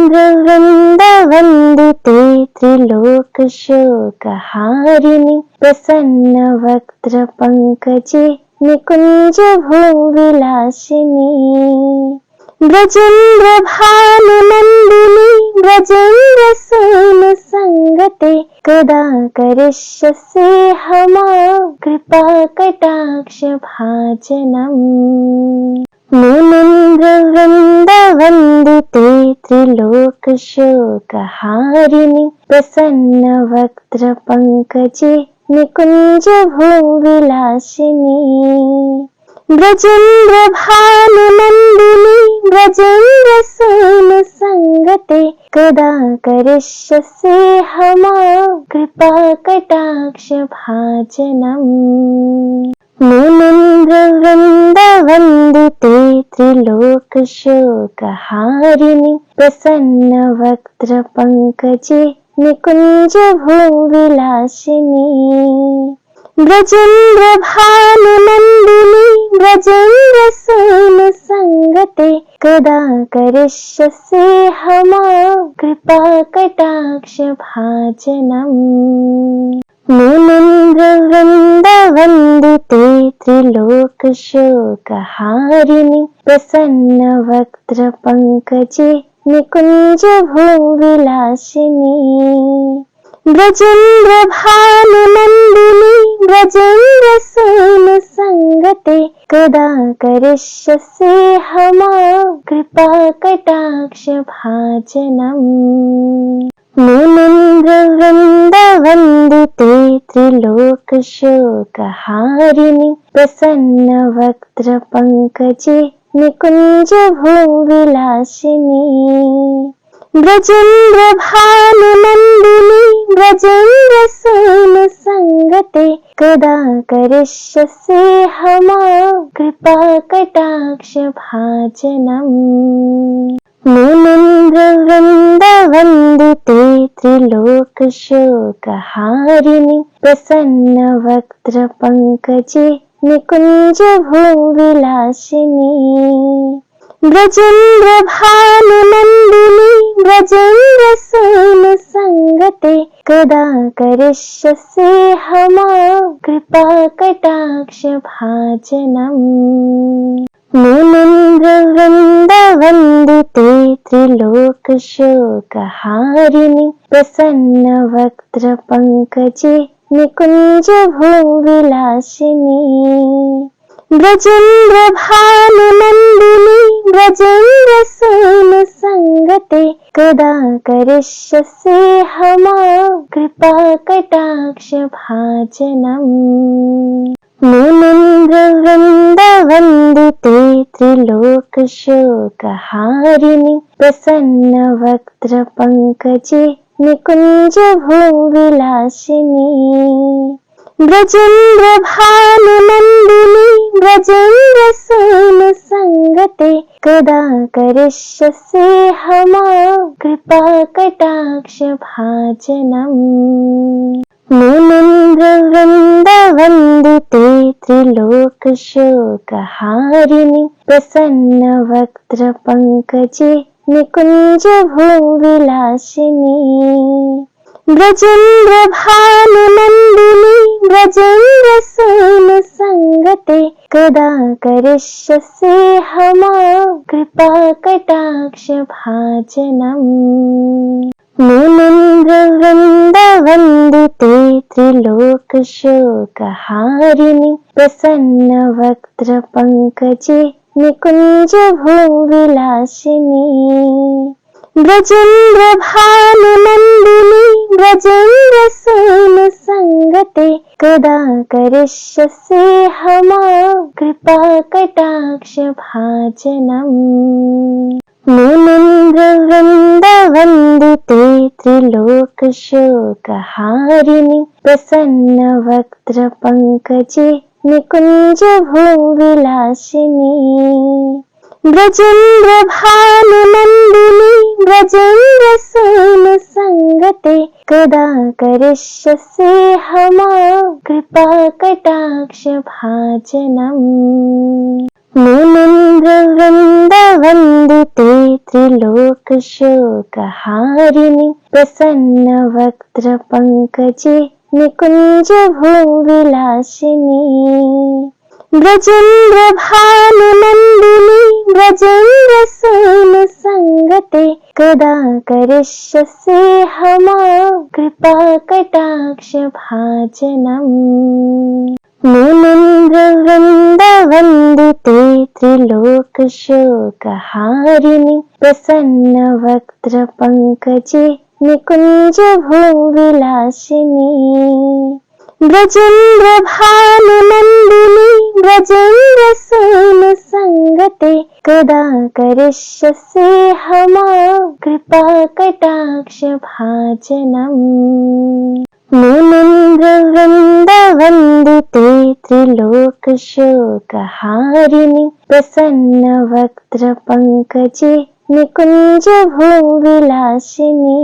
मुनीन्द्रवृन्दवन्दिते त्रिलोकशोकहारिणि प्रसन्नवक्त्रपङ्कजे निकुञ्जभूविलासिनी ब्रजेन्द्रभानुनन्दिनी ब्रजेन्द्रसूनुसङ्गते कदा करिष्यसि मां कृपाकटाक्षभाजनम् मुनीन्द्रवृन्दवन्दिते त्रिलोकशोकहारिणि प्रसन्नवक्त्रपङ्कजे निकुञ्जभूविलासिनी ब्रजेन्द्रभानुनन्दिनी ब्रजेन्द्रसूनुसङ्गते कदा करिष्यसि मां कृपाकटाक्षभाजनम् मुनीन्द्रवृन्दवन्दिते त्रिलोकशोकहारिणि प्रसन्नवक्त्रपङ्कजे निकुञ्जभूविलासिनी ब्रजेन्द्रभानुनन्दिनी ब्रजेन्द्रसूनुसङ्गते कदा करिष्यसि मां कृपाकटाक्षभाजनम् मुनीन्द्रवृन्दवन्दिते त्रिलोकशोकहारिणि प्रसन्नवक्त्रपङ्कजे निकुञ्जभूविलासिनी ब्रजेन्द्रभानुनन्दिनी ब्रजेन्द्रसूनुसङ्गते कदा करिष्यसि मां कृपाकटाक्षभाजनम् मुनीन्द्रवृन्दवन्दिते त्रिलोकशोकहारिणि प्रसन्नवक्त्रपङ्कजे निकुञ्जभूविलासिनी ब्रजेन्द्रभानुनन्दिनी ब्रजेन्द्रसूनुसङ्गते कदा करिष्यसि मां कृपाकटाक्षभाजनम् मुनीन्द्रवृन्दवन्दिते त्रिलोकशोकहारिणि प्रसन्नवक्त्रपङ्कजे निकुञ्जभूविलासिनी ब्रजेन्द्रभानुनन्दिनी ब्रजेन्द्रसूनुसङ्गते कदा करिष्यसि मां कृपाकटाक्षभाजनम् मुनीन्द्रवृन्दवन्दिते त्रिलोकशोकहारिणि प्रसन्नवक्त्रपङ्कजे निकुञ्जभूविलासिनी ब्रजेन्द्रभानुनन्दिनी ब्रजेन्द्रसूनुसङ्गते कदा करिष्यसि मां कृपाकटाक्षभाजनम् मुनीन्द्रवृन्दवन्दिते त्रिलोकशोकहारिणि प्रसन्नवक्त्रपङ्कजे निकुञ्जभूविलासिनी ब्रजेन्द्रभानुनन्दिनी ब्रजेन्द्रसूनुसङ्गते कदा करिष्यसि मां कृपाकटाक्षभाजनम् मुनीन्द्रवृन्दवन्दिते त्रिलोकशोकहारिणि प्रसन्नवक्त्रपङ्कजे निकुञ्जभूविलासिनी ब्रजेन्द्रभानुनन्दिनी ब्रजेन्द्रसूनुसङ्गते कदा करिष्यसि मां कृपाकटाक्षभाजनम् मुनीन्द्रवृन्दवन्दिते त्रिलोकशोकहारिणि प्रसन्नवक्त्रपङ्कजे निकुञ्जभूविलासिनी ब्रजेन्द्रभानुनन्दिनी ब्रजेन्द्रसूनुसङ्गते कदा करिष्यसि मां कृपाकटाक्षभाजनम् मुनीन्द्रवृन्दवन्दिते त्रिलोकशोकहारिणि प्रसन्नवक्त्रपङ्कजे निकुञ्जभूविलासिनी ब्रजेन्द्रभानुनन्दिनी ब्रजेन्द्रसूनुसङ्गते कदा करिष्यसि मां कृपाकटाक्षभाजनम् मुनीन्द्र वृन्दवन्दिते त्रिलोकशोकहारिणि प्रसन्न वक्त्र पंकजे निकुंज भूविलासिनी ब्रजेन्द्र भानुनन्दिनी ब्रजेन्द्र सूनु संगते कदा करिष्यसि हमां कृपा कटाक्ष भाजनम् मुनीन्द्र वृन्दवन्दिते त्रिलोकशोकहारिणि प्रसन्न वक्त्र पंकजे निकुंज भूविलासिनी ब्रजेन्द्र भानुनन्दिनी ब्रजेन्द्र सूनु संगते कदा करिष्यसि हमां कृपा कटाक्ष भाजनम् मुनीन्द्र वृन्दवन्दिते त्रिलोकशोकहारिणि प्रसन्न वक्त्र पंकजे निकुंज भूविलासिनी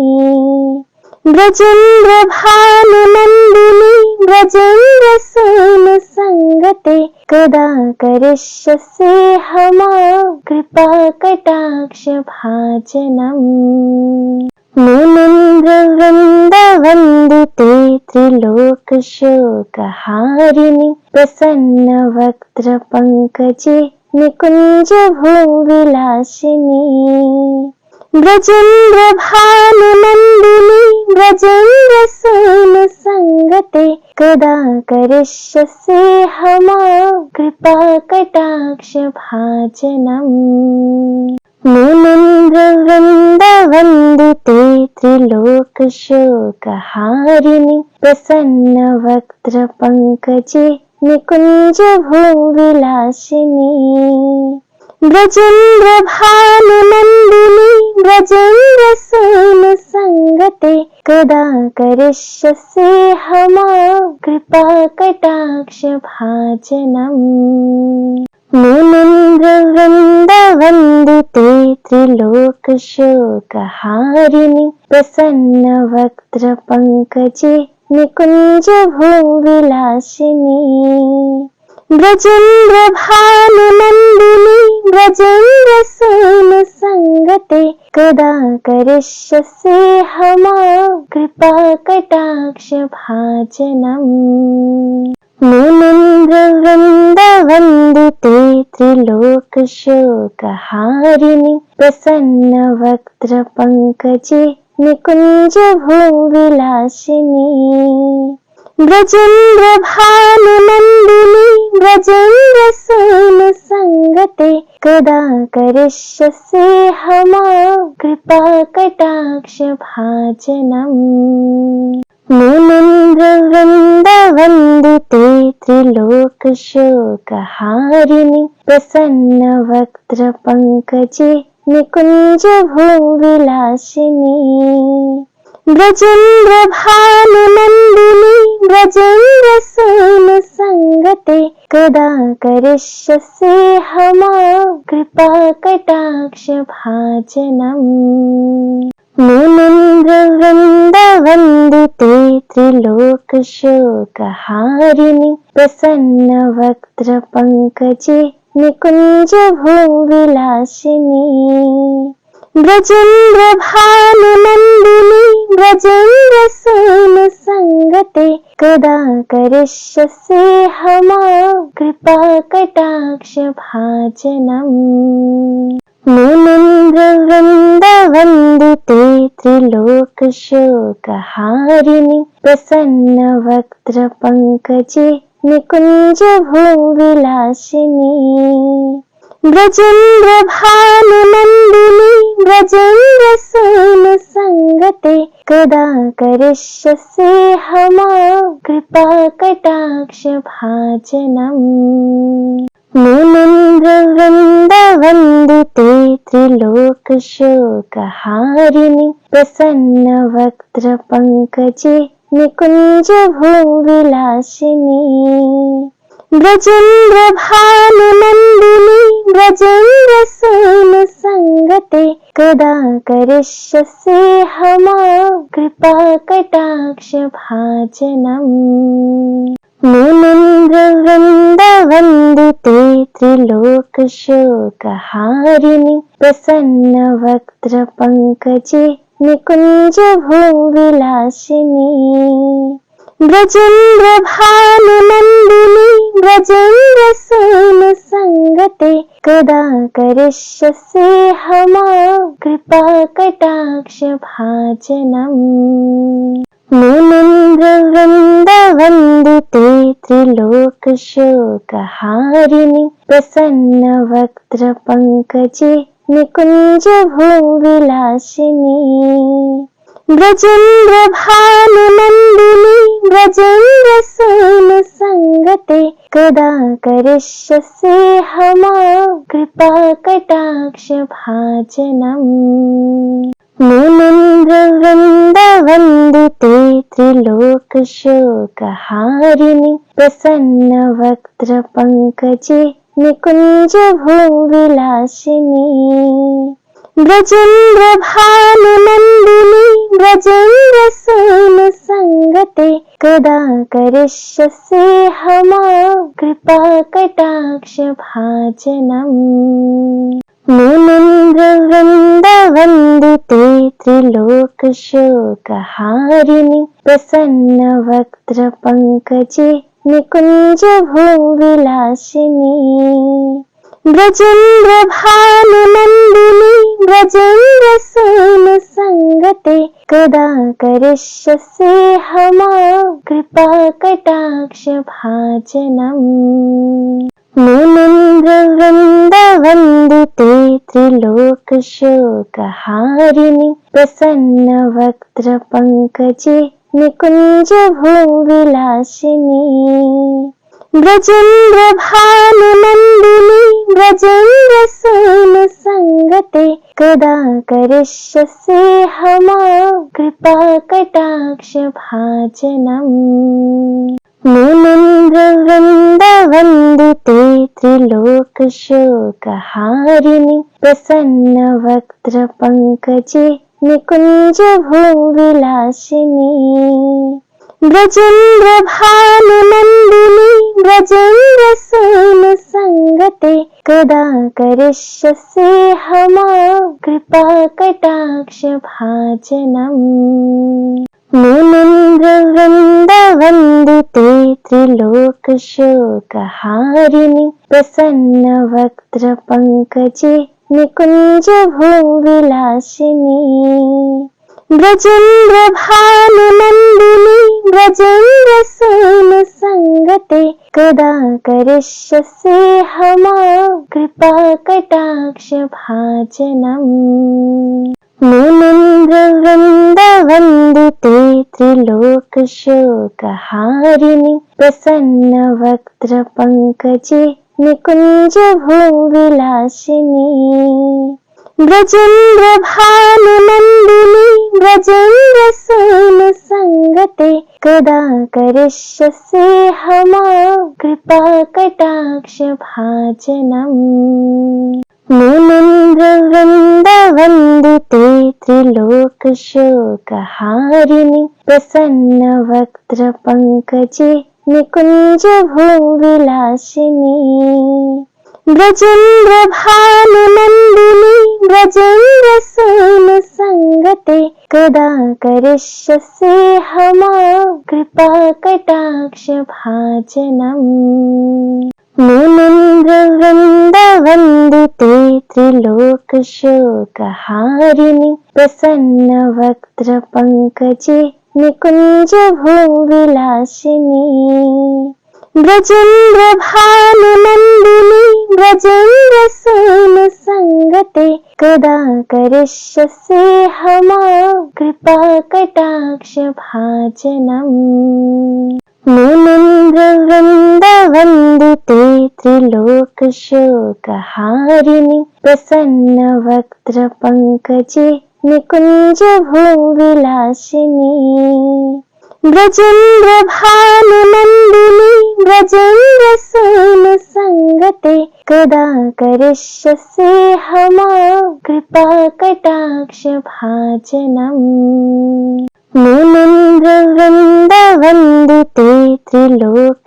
ब्रजेन्द्र भानुनन्दिनी ब्रजेन्द्र सूनु संगते कदा करिष्यसि हमां कृपा कटाक्ष भाजनम् मुनीन्द्र वृन्दवन्दिते त्रिलोकशोकहारिणि प्रसन्न वक्त्र पंकजे निकुंज भूविलासिनी ब्रजेन्द्र भानुनन्दिनी ब्रजेन्द्र सूनु संगते कदा करिष्यसि हमां कृपा कटाक्ष भाजनम् मुनीन्द्र वृन्दवन्दिते त्रिलोकशोकहारिणि प्रसन्न वक्त्र पंकजे निकुंज भूविलासिनी ब्रजेन्द्र भानुनन्दिनी ब्रजेन्द्र सूनु संगते कदा करिष्यसि हमां कृपा कटाक्ष भाजनम् मुनीन्द्र वृन्दवन्दिते त्रिलोकशोकहारिणि प्रसन्न वक्त्र पंकजे निकुंज भूविलासिनी ब्रजेन्द्र भानुनन्दिनी ब्रजेन्द्र सूनु संगते कदा करिष्यसि हमां कृपा कटाक्ष भाजनम् मुनीन्द्र वृन्दवन्दिते त्रिलोकशोकहारिणि प्रसन्न वक्त्र पंकजे निकुंज भूविलासिनी ब्रजेन्द्र भानुनन्दिनी ब्रजेन्द्र सूनु संगते कदा करिष्यसि हमां कृपा कटाक्ष भाजनम् मुनीन्द्र वृन्दवन्दिते त्रिलोकशोकहारिणि प्रसन्न वक्त्र पंकजे निकुंज भूविलासिनी ब्रजेन्द्र भानुनन्दिनी ब्रजेन्द्र सूनु संगते कदा करिष्यसि हमां कृपा कटाक्ष भाजनम् मुनीन्द्र वृन्दवन्दिते त्रिलोकशोकहारिणि प्रसन्न वक्त्र पंकजे निकुंज भूविलासिनी ब्रजेन्द्र भानुनन्दिनी ब्रजेन्द्र सूनु संगते कदा करिष्यसि हमां कृपा कटाक्ष भाजनम् मुनीन्द्र वृन्दवन्दिते त्रिलोकशोकहारिणि प्रसन्न वक्त्र पंकजे निकुंज भूविलासिनी ब्रजेन्द्र भानुनन्दिनी ब्रजेन्द्र सूनु संगते कदा करिष्यसि हमां कृपा कटाक्ष भाजनम् मुनीन्द्र वृन्दवन्दिते त्रिलोकशोकहारिणि प्रसन्न वक्त्र पंकजे निकुंज भूविलासिनी ब्रजेन्द्र भानुनन्दिनी ब्रजेन्द्र सूनु संगते कदा करिष्यसि हमां कृपा कटाक्ष भाजनम् मुनीन्द्र वृन्दवन्दिते त्रिलोकशोकहारिणि प्रसन्नवक्त्रपङ्कजे निकुञ्जभूविलासिनी ब्रजेन्द्रभानुनन्दिनी ब्रजेन्द्रसूनुसङ्गते कदा करिष्यसि मां कृपाकटाक्षभाजनम् मुनीन्द्र वृन्दवन्दिते त्रिलोकशोकहारिणि प्रसन्नवक्त्रपङ्कजे निकुञ्जभूविलासिनी ब्रजेन्द्रभानुनन्दिनी ब्रजेन्द्रसूनुसङ्गते कदा करिष्यसि मां कृपाकटाक्षभाजनम् मुनीन्द्र वृन्दवन्दिते त्रिलोकशोकहारिणि प्रसन्नवक्त्रपङ्कजे निकुञ्जभूविलासिनी ब्रजेन्द्रभानुनन्दिनी ब्रजेन्द्रसूनुसङ्गते कदा करिष्यसि मां कृपाकटाक्षभाजनम् मुनीन्द्र वृन्दवन्दिते त्रिलोकशोकहारिणि प्रसन्नवक्त्रपङ्कजे निकुञ्जभूविलासिनी ब्रजेन्द्रभानुनन्दिनी ब्रजेन्द्रसूनुसङ्गते कदा करिष्यसि मां कृपाकटाक्षभाजनम् मुनीन्द्र वृन्दवन्दिते त्रिलोकशोकहारिणि प्रसन्नवक्त्रपङ्कजे निकुञ्जभूविलासिनी ब्रजेन्द्रभानुनन्दिनी ब्रजेन्द्रसूनुसङ्गते कदा करिष्यसि मां कृपाकटाक्षभाजनम् मुनीन्द्र वृन्दवन्दिते त्रिलोकशोकहारिणि प्रसन्नवक्त्रपङ्कजे निकुञ्जभूविलासिनी ब्रजेन्द्रभानुनन्दिनी ब्रजेन्द्रसूनुसङ्गते कदा करिष्यसि मां कृपाकटाक्षभाजनम् मुनीन्द्र वृन्दवन्दिते त्रिलोकशोकहारिणि प्रसन्नवक्त्रपङ्कजे निकुञ्जभूविलासिनी ब्रजेन्द्रभानुनन्दिनी ब्रजेन्द्रसूनुसङ्गते कदा करिष्यसि मां कृपाकटाक्षभाजनम् मुनीन्द्र वृन्दवन्दिते त्रिलोकशोकहारिणि प्रसन्नवक्त्रपङ्कजे निकुञ्जभूविलासिनी ब्रजेन्द्रभानुनन्दिनी ब्रजेन्द्रसूनुसङ्गते कदा करिष्यसि मां कृपाकटाक्षभाजनम् मुनीन्द्र वृन्दवन्दिते त्रिलोकशोकहारिणि प्रसन्नवक्त्रपङ्कजे निकुञ्जभूविलासिनी ब्रजेन्द्रभानुनन्दिनी ब्रजेन्द्रसूनुसङ्गते कदा करिष्यसि मां कृपाकटाक्षभाजनम् मुनीन्द्र वृन्दवन्दिते त्रिलोकशोकहारिणि प्रसन्नवक्त्रपङ्कजे निकुञ्जभूविलासिनी ब्रजेन्द्रभानुनन्दिनी ब्रजेन्द्रसूनुसङ्गते कदा करिष्यसि मां कृपाकटाक्षभाजनम् मुनीन्द्र वृन्दवन्दिते त्रिलोकशोकहारिणि प्रसन्नवक्त्रपङ्कजे निकुञ्जभूविलासिनी ब्रजेन्द्रभानुनन्दिनी ब्रजेन्द्रसूनुसङ्गते कदा करिष्यसि मां कृपाकटाक्षभाजनम् मुनीन्द्र वृन्दवन्दिते वन्दिते त्रिलोकशोकहारिणि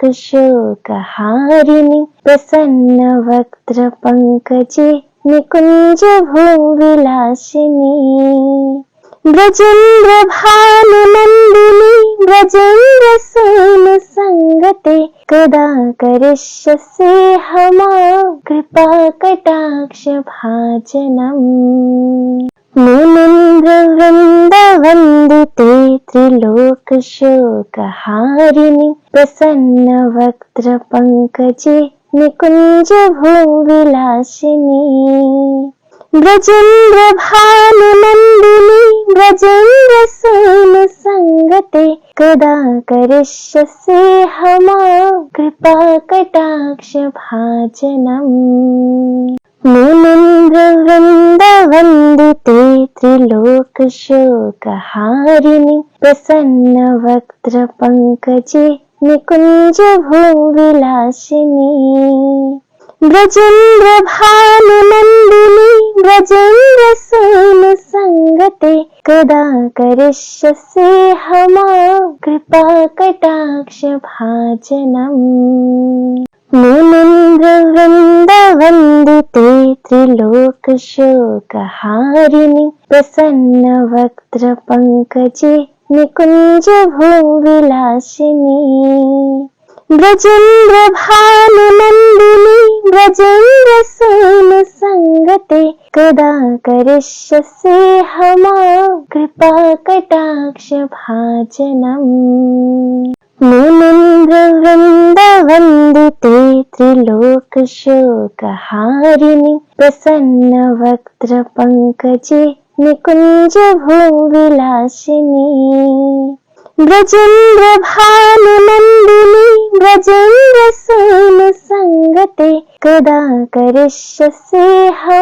प्रसन्नवक्त्रपङ्कजे निकुञ्जभूविलासिनि ब्रजेन्द्रभानुनन्दिनि ब्रजेन्द्रसूनुसङ्गते कदा करिष्यसि मां कृपाकटाक्षभाजनम् मुनीन्द्रवृन्दवन्दिते त्रिलोकशोकहारिणि प्रसन्नवक्त्रपङ्कजे निकुञ्जभूविलासिनि ब्रजेन्द्रभानुनन्दिनि ब्रजेन्द्रसूनुसङ्गते कदा करिष्यसि मां कृपाकटाक्षभाजनम् मुनीन्द्रवृन्दवन्दिते त्रिलोकशोकहारिणि प्रसन्नवक्त्रपङ्कजे निकुञ्जभूविलासिनि ब्रजेन्द्रभानुनन्दिनि ब्रजेन्द्रसूनुसङ्गते कदा करिष्यसि मां कृपाकटाक्षभाजनम् मुनीन्द्रवृन्दवन्दिते त्रिलोकशोकहारिणि प्रसन्नवक्त्रपङ्कजे निकुञ्जभूविलासिनि ब्रजेन्द्रभानुनन्दिनि ब्रजेन्द्रसूनुसङ्गते कदा करिष्यसि मां कृपाकटाक्षभाजनम् मुनीन्द्रवृन्दवन्दिते त्रिलोकशोकहारिणि प्रसन्नवक्त्रपङ्कजे निकुञ्जभूविलासिनि ब्रजेन्द्रभानुनन्दिनि ब्रजेन्द्रसूनुसङ्गते कदा करिष्यसि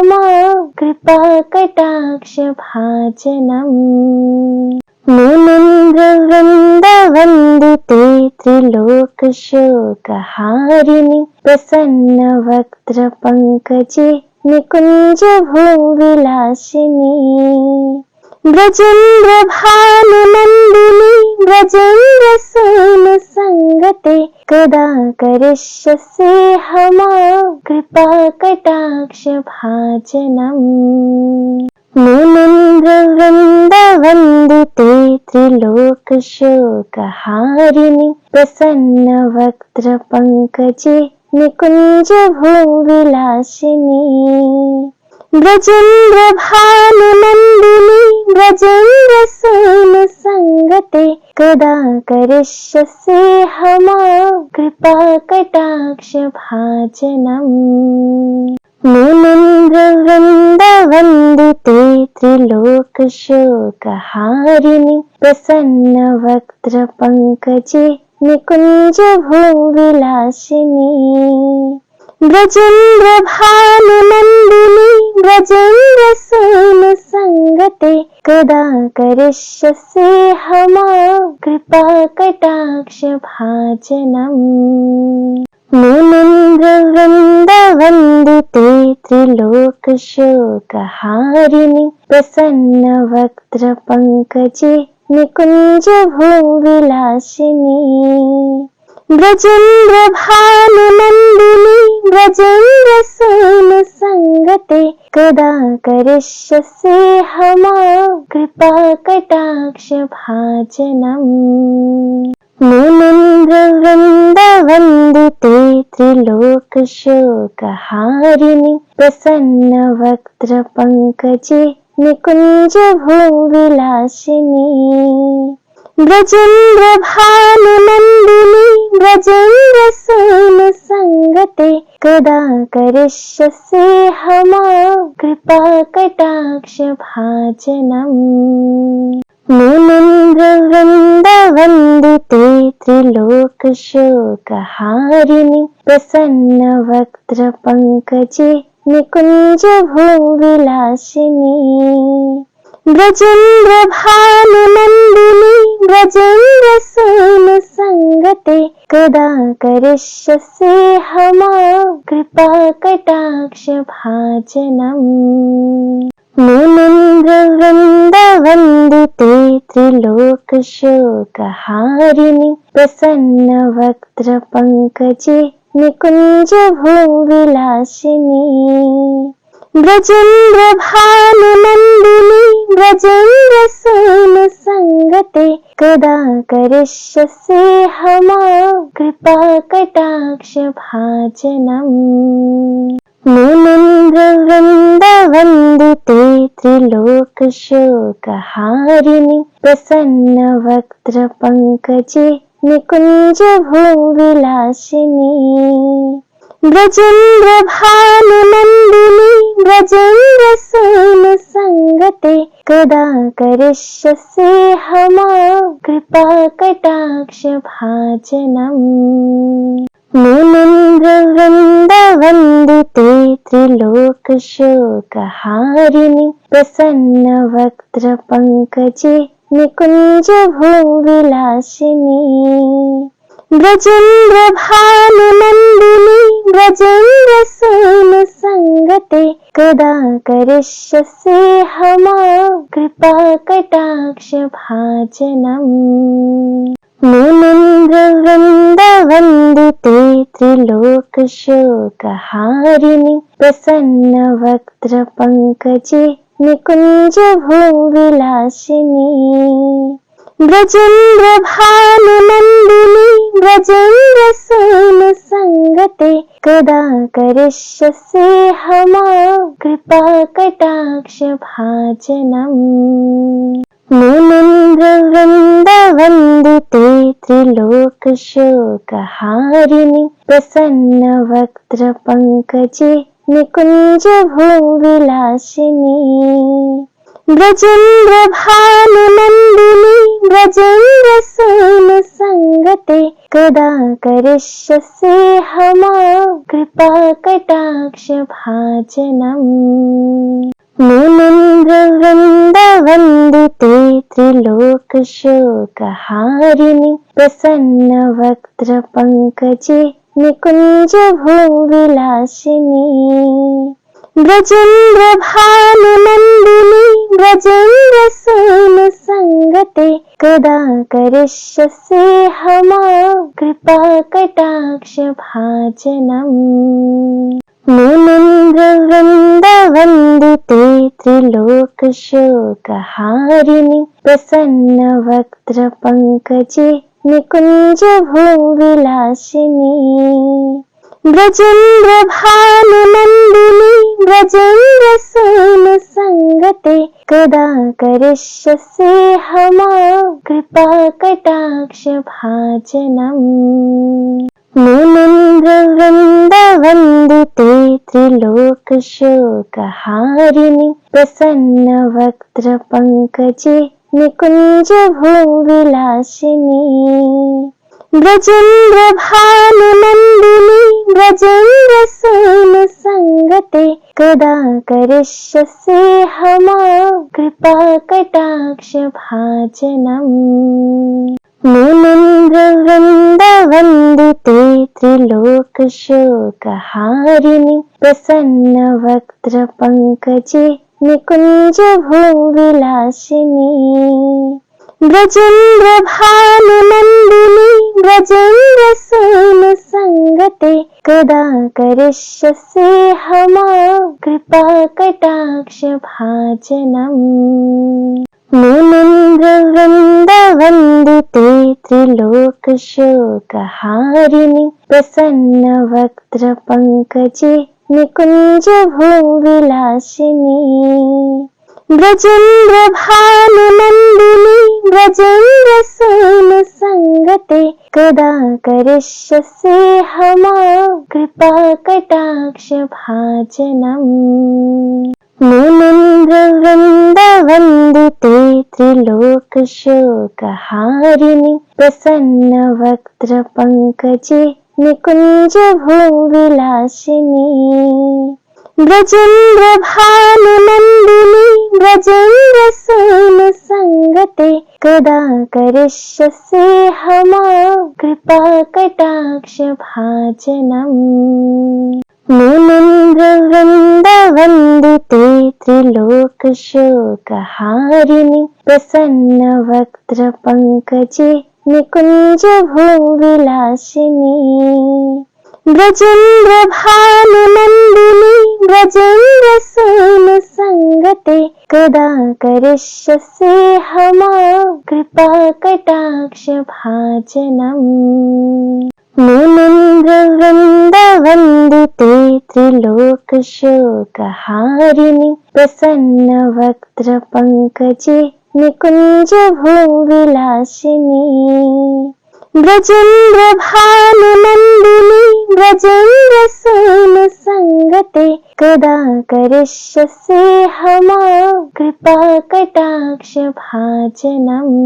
मां कृपाकटाक्षभाजनम् मुनीन्द्रवृन्दवन्दिते त्रिलोकशोकहारिणि प्रसन्नवक्त्रपङ्कजे निकुञ्जभूविलासिनि ब्रजेन्द्रभानुनन्दिनि ब्रजेन्द्रसूनुसङ्गते कदा करिष्यसि मां कृपाकटाक्षभाजनम् मुनीन्द्रवृन्दवन्दिते त्रिलोकशोकहारिणि प्रसन्नवक्त्रपङ्कजे निकुञ्जभूविलासिनि ब्रजेन्द्रभानुनन्दिनि ब्रजेन्द्रसूनुसङ्गते कदा करिष्यसि मां कृपाकटाक्षभाजनम् मुनीन्द्रवृन्दवन्दिते त्रिलोकशोकहारिणि प्रसन्नवक्त्रपङ्कजे निकुञ्जभूविलासिनि ब्रजेन्द्रभानुनन्दिनि ब्रजेन्द्रसूनुसङ्गते कदा करिष्यसि मां कृपाकटाक्षभाजनम् मुनीन्द्रवृन्दवन्दिते त्रिलोकशोकहारिणि प्रसन्नवक्त्रपङ्कजे निकुञ्जभूविलासिनि ब्रजेन्द्रभानुनन्दिनि ब्रजेन्द्रसूनुसङ्गते कदा करिष्यसि मां कृपाकटाक्षभाजनम् मुनीन्द्रवृन्दवन्दिते त्रिलोकशोकहारिणि प्रसन्नवक्त्रपङ्कजे निकुञ्जभूविलासिनि ब्रजेन्द्रभानुनन्दिनि ब्रजेन्द्रसूनुसङ्गते कदा करिष्यसि मां कृपाकटाक्षभाजनम् मुनीन्द्रवृन्दवन्दिते त्रिलोकशोकहारिणि प्रसन्नवक्त्रपङ्कजे निकुञ्जभूविलासिनि ब्रजेन्द्रभानुनन्दिनि ब्रजेन्द्रसूनुसङ्गते कदा करिष्यसि मां कृपाकटाक्षभाजनम् मुनीन्द्रवृन्दवन्दिते वन्दिते त्रिलोकशोकहारिणि प्रसन्नवक्त्रपङ्कजे निकुञ्जभूविलासिनी ब्रजेन्द्रभानुनन्दिनी ब्रजेन्द्रसूनुसङ्गते कदा करिष्यसि मां कृपाकटाक्षभाजनम् मुनीन्द्रवृन्दवन्दिते त्रिलोकशोकहारिणि प्रसन्नवक्त्रपङ्कजे निकुञ्जभूविलासिनी ब्रजेन्द्रभानुनन्दिनी ब्रजेन्द्रसूनुसङ्गते कदा करिष्यसि मां कृपाकटाक्षभाजनम् मुनीन्द्रवृन्दवन्दिते त्रिलोकशोकहारिणि प्रसन्नवक्त्रपङ्कजे निकुञ्जभूविलासिनी ब्रजेन्द्रभानुनन्दिनी ब्रजेन्द्रसूनुसङ्गते कदा करिष्यसि मां कृपाकटाक्षभाजनम् मुनीन्द्रवृन्दवन्दिते त्रिलोकशोकहारिणि प्रसन्नवक्त्रपङ्कजे निकुञ्जभूविलासिनी ब्रजेन्द्रभानुनन्दिनी ब्रजेन्द्रसूनुसङ्गते कदा करिष्यसि मां कृपाकटाक्षभाजनम् मुनीन्द्रवृन्दवन्दिते त्रिलोकशोकहारिणि प्रसन्नवक्त्रपङ्कजे निकुञ्जभूविलासिनी ब्रजेन्द्रभानुनन्दिनी ब्रजेन्द्रसूनुसङ्गते कदा करिष्यसि मां कृपाकटाक्षभाजनम् मुनीन्द्रवृन्दवन्दिते त्रिलोकशोकहारिणि प्रसन्नवक्त्रपङ्कजे निकुञ्जभूविलासिनी ब्रजेन्द्रभानुनन्दिनी ब्रजेन्द्रसूनुसङ्गते कदा करिष्यसि मां कृपाकटाक्षभाजनम् मुनीन्द्रवृन्दवन्दिते त्रिलोकशोकहारिणि प्रसन्नवक्त्रपङ्कजे निकुञ्जभूविलासिनी ब्रजेन्द्रभानुनन्दिनी ब्रजेन्द्रसूनुसङ्गते कदा करिष्यसि मां कृपाकटाक्षभाजनम् मुनीन्द्रवृन्दवन्दिते त्रिलोकशोकहारिणि प्रसन्नवक्त्रपङ्कजे निकुञ्जभूविलासिनी ब्रजेन्द्रभानुनन्दिनी ब्रजेन्द्रसूनुसङ्गते कदा करिष्यसि मां कृपाकटाक्षभाजनम् मुनीन्द्रवृन्दवन्दिते त्रिलोकशोकहारिणि प्रसन्नवक्त्रपङ्कजे निकुञ्जभूविलासिनी ब्रजेन्द्रभानुनन्दिनी ब्रजेन्द्रसूनुसङ्गते कदा करिष्यसि मां कृपाकटाक्षभाजनम् मुनीन्द्रवृन्दवन्दिते त्रिलोकशोकहारिणि प्रसन्नवक्त्रपङ्कजे निकुञ्जभूविलासिनी ब्रजेन्द्रभानुनन्दिनी ब्रजेन्द्रसूनुसङ्गते कदा करिष्यसि मां कृपाकटाक्षभाजनम् मुनीन्द्रवृन्दवन्दिते त्रिलोकशोकहारिणि प्रसन्नवक्त्रपङ्कजे निकुञ्जभूविलासिनी ब्रजेन्द्रभानुनन्दिनी ब्रजेन्द्रसूनुसङ्गते कदा करिष्यसि मां कृपाकटाक्षभाजनम् मुनीन्द्रवृन्दवन्दिते त्रिलोकशोकहारिणि प्रसन्नवक्त्रपङ्कजे निकुञ्जभूविलासिनी ब्रजेन्द्रभानुनन्दिनी ब्रजेन्द्रसूनुसङ्गते कदा करिष्यसि मां कृपाकटाक्षभाजनम् मुनीन्द्रवृन्दवन्दिते त्रिलोकशोकहारिणि प्रसन्नवक्त्रपङ्कजे निकुञ्जभूविलासिनी ब्रजेन्द्रभानुनन्दिनी ब्रजेन्द्रसूनुसङ्गते कदा करिष्यसि मां कृपाकटाक्षभाजनम्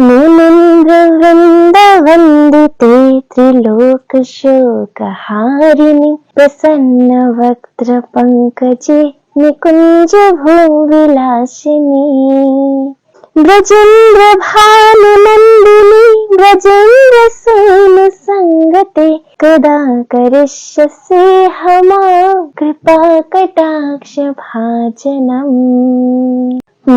मुनीन्द्रवृन्दवन्दिते त्रिलोकशोकहारिणि प्रसन्नवक्त्रपङ्कजे निकुञ्जभूविलासिनी ब्रजेन्द्रभानुनन्दिनी ब्रजेन्द्रसूनुसङ्गते कदा करिष्यसि मां कृपाकटाक्षभाजनम्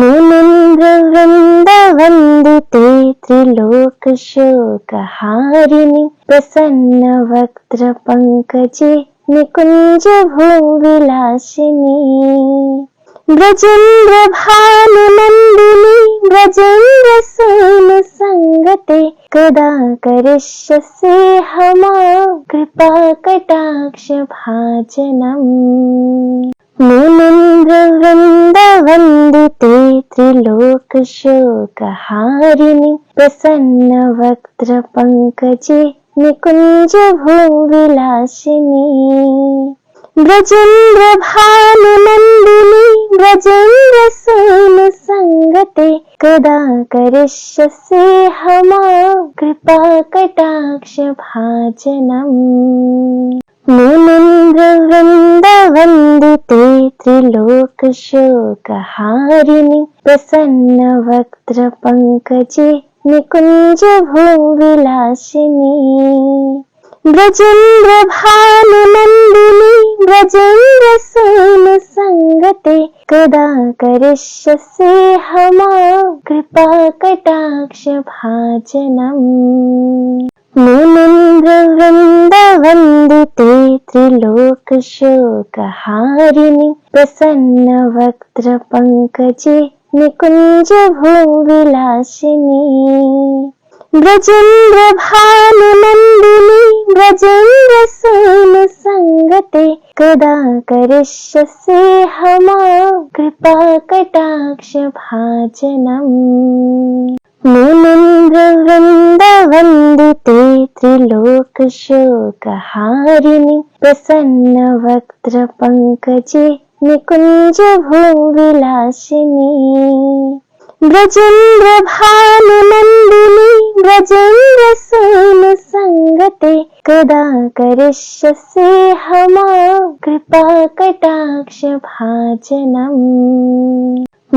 मुनीन्द्रवृन्दवन्दिते त्रिलोकशोकहारिणि प्रसन्नवक्त्रपङ्कजे निकुञ्जभूविलासिनी ब्रजेन्द्रभानुनन्दिनी ब्रजेन्द्रसूनुसङ्गते कदा करिष्यसि मां कृपाकटाक्षभाजनम् मुनीन्द्रवृन्दवन्दिते त्रिलोकशोकहारिणि प्रसन्नवक्त्रपङ्कजे निकुञ्जभूविलासिनी ब्रजेन्द्रभानुनन्दिनी ब्रजेन्द्रसूनुसङ्गते कदा करिष्यसि मां कृपाकटाक्षभाजनम् मुनीन्द्रवृन्दवन्दिते त्रिलोकशोकहारिणि प्रसन्नवक्त्रपङ्कजे निकुञ्जभूविलासिनी ब्रजेन्द्रभानुनन्दिनी ब्रजेन्द्रसूनुसङ्गते कदा करिष्यसि मां कृपाकटाक्षभाजनम् मुनीन्द्रवृन्दवन्दिते त्रिलोकशोकहारिणि प्रसन्नवक्त्रपङ्कजे निकुञ्जभूविलासिनी ब्रजेन्द्रभानुनन्दिनी ब्रजेन्द्रसूनुसङ्गते कदा करिष्यसि मां कृपाकटाक्षभाजनम् मुनीन्द्रवृन्दवन्दिते त्रिलोकशोकहारिणि प्रसन्नवक्त्रपङ्कजे निकुञ्जभूविलासिनी ब्रजेन्द्रभानुनन्दिनी ब्रजेन्द्रसूनुसङ्गते कदा करिष्यसि मां कृपाकटाक्षभाजनम्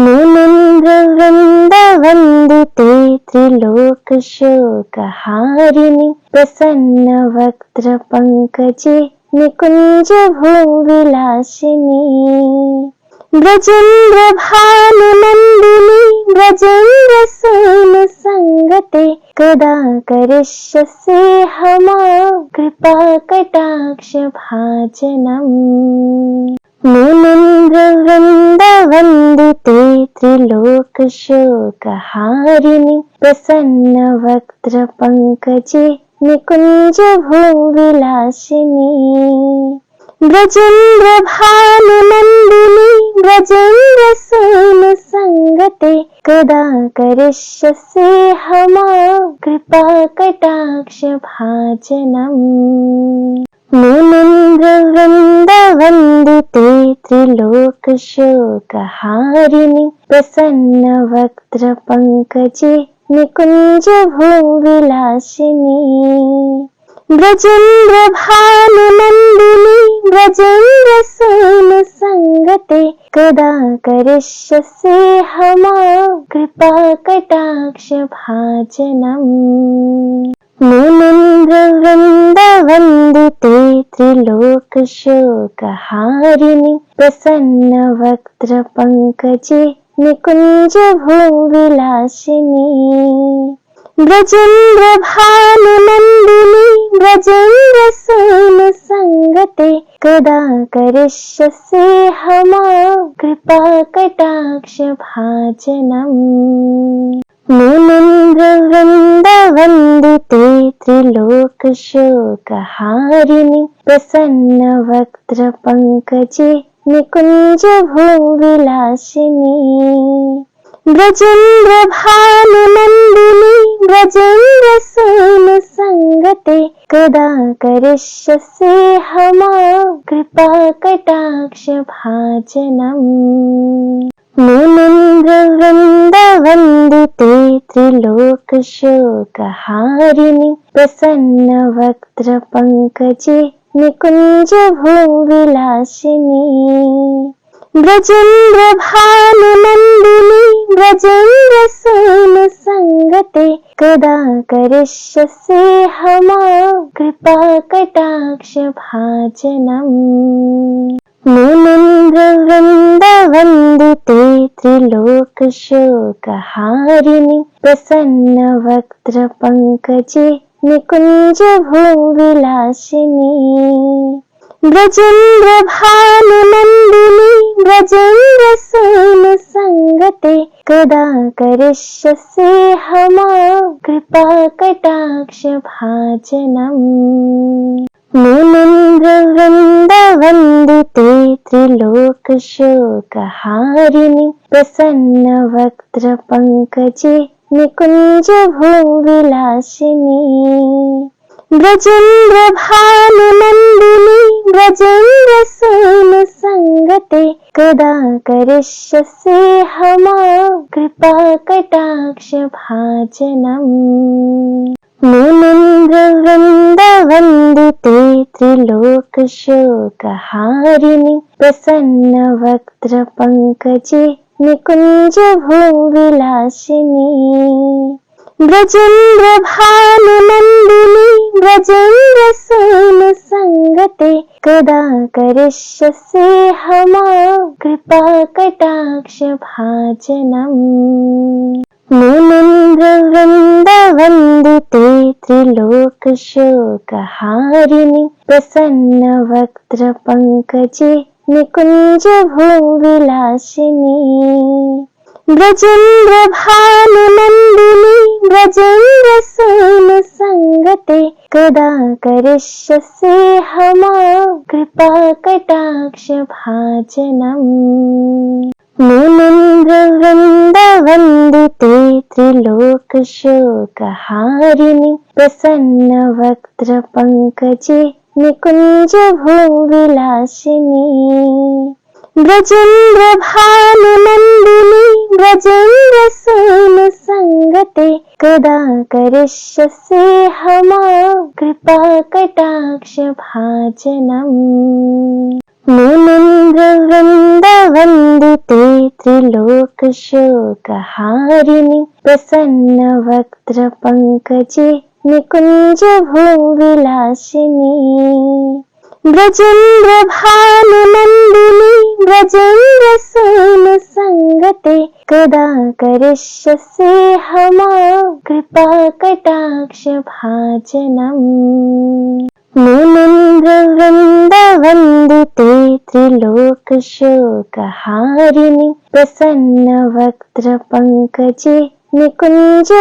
मुनीन्द्रवृन्दवन्दिते त्रिलोकशोकहारिणि प्रसन्नवक्त्रपङ्कजे निकुञ्जभूविलासिनी ब्रजेन्द्रभानुनन्दिनी ब्रजेन्द्रसूनुसङ्गते कदा करिष्यसि मां कृपाकटाक्षभाजनम् मुनीन्द्रवृन्दवन्दिते त्रिलोकशोकहारिणि प्रसन्नवक्त्रपङ्कजे निकुञ्जभूविलासिनी ब्रजेन्द्रभानुनन्दिनी ब्रजेन्द्रसूनुसङ्गते कदा करिष्यसि मां कृपाकटाक्षभाजनम् मुनीन्द्रवृन्दवन्दिते त्रिलोकशोकहारिणि प्रसन्नवक्त्रपङ्कजे निकुञ्जभूविलासिनी ब्रजेन्द्रभानुनन्दिनी ब्रजेन्द्रसूनुसङ्गते कदा करिष्यसि मां कृपाकटाक्षभाजनम् मुनीन्द्रवृन्दवन्दिते मुनीन्द्रवृन्दवन्दिते त्रिलोकशोकहारिणि प्रसन्नवक्त्रपङ्कजे निकुञ्जभूविलासिनी ब्रजेन्द्रभानुनन्दिनी ब्रजेन्द्रसूनुसङ्गते कदा करिष्यसि मां कृपाकटाक्षभाजनम् मुनीन्द्रवृन्दवन्दिते त्रिलोकशोकहारिणि प्रसन्नवक्त्रपङ्कजे निकुञ्जभूविलासिनी ब्रजेन्द्रभानुनन्दिनी ब्रजेन्द्रसूनुसङ्गते कदा करिष्यसि मां कृपाकटाक्षभाजनम् मुनीन्द्रवृन्दवन्दिते त्रिलोकशोकहारिणि प्रसन्नवक्त्रपङ्कजे निकुञ्जभूविलासिनी ब्रजेन्द्रभानुनन्दिनी ब्रजेन्द्रसूनुसङ्गते कदा करिष्यसि मां कृपाकटाक्षभाजनम् मुनीन्द्रवृन्दवन्दिते त्रिलोकशोकहारिणि प्रसन्नवक्त्रपङ्कजे निकुञ्जभूविलासिनी ब्रजेन्द्रभानुनन्दिनी ब्रजेन्द्रसूनुसङ्गते कदा करिष्यसि मां कृपाकटाक्षभाजनम् मुनीन्द्रवृन्दवन्दिते त्रिलोकशोकहारिणि प्रसन्नवक्त्रपङ्कजे निकुञ्जभूविलासिनी ब्रजेन्द्रभानुनन्दिनी ब्रजेन्द्रसूनुसङ्गते कदा करिष्यसि मां कृपाकटाक्षभाजनम् मुनीन्द्रवृन्दवन्दिते त्रिलोकशोकहारिणि प्रसन्नवक्त्रपङ्कजे निकुञ्जभूविलासिनी ब्रजेन्द्रभानुनन्दिनी ब्रजेन्द्रसूनुसङ्गते कदा करिष्यसि मां कृपाकटाक्षभाजनम् मुनीन्द्रवृन्दवन्दिते त्रिलोकशोकहारिणि प्रसन्नवक्त्रपङ्कजे निकुञ्जभूविलासिनी ब्रजेन्द्रभानुनन्दिनी ब्रजेन्द्रसूनुसङ्गते कदा करिष्यसि मां कृपाकटाक्षभाजनम् मुनीन्द्रवृन्दवन्दिते त्रिलोकशोकहारिणि प्रसन्नवक्त्रपङ्कजे निकुञ्जभूविलासिनी ब्रजेन्द्रभानुनन्दिनी ब्रजेन्द्रसूनुसङ्गते कदा करिष्यसि मां कृपाकटाक्षभाजनम् मुनीन्द्रवृन्दवन्दिते त्रिलोकशोकहारिणि प्रसन्नवक्त्रपङ्कजे निकुञ्जभूविलासिनी ब्रजेन्द्रभानुनन्दिनी ब्रजेन्द्रसूनुसङ्गते कदा करिष्यसि मां कृपाकटाक्षभाजनम् मुनीन्द्रवृन्दवन्दिते त्रिलोकशोकहारिणि प्रसन्नवक्त्रपङ्कजे निकुञ्जभूविलासिनी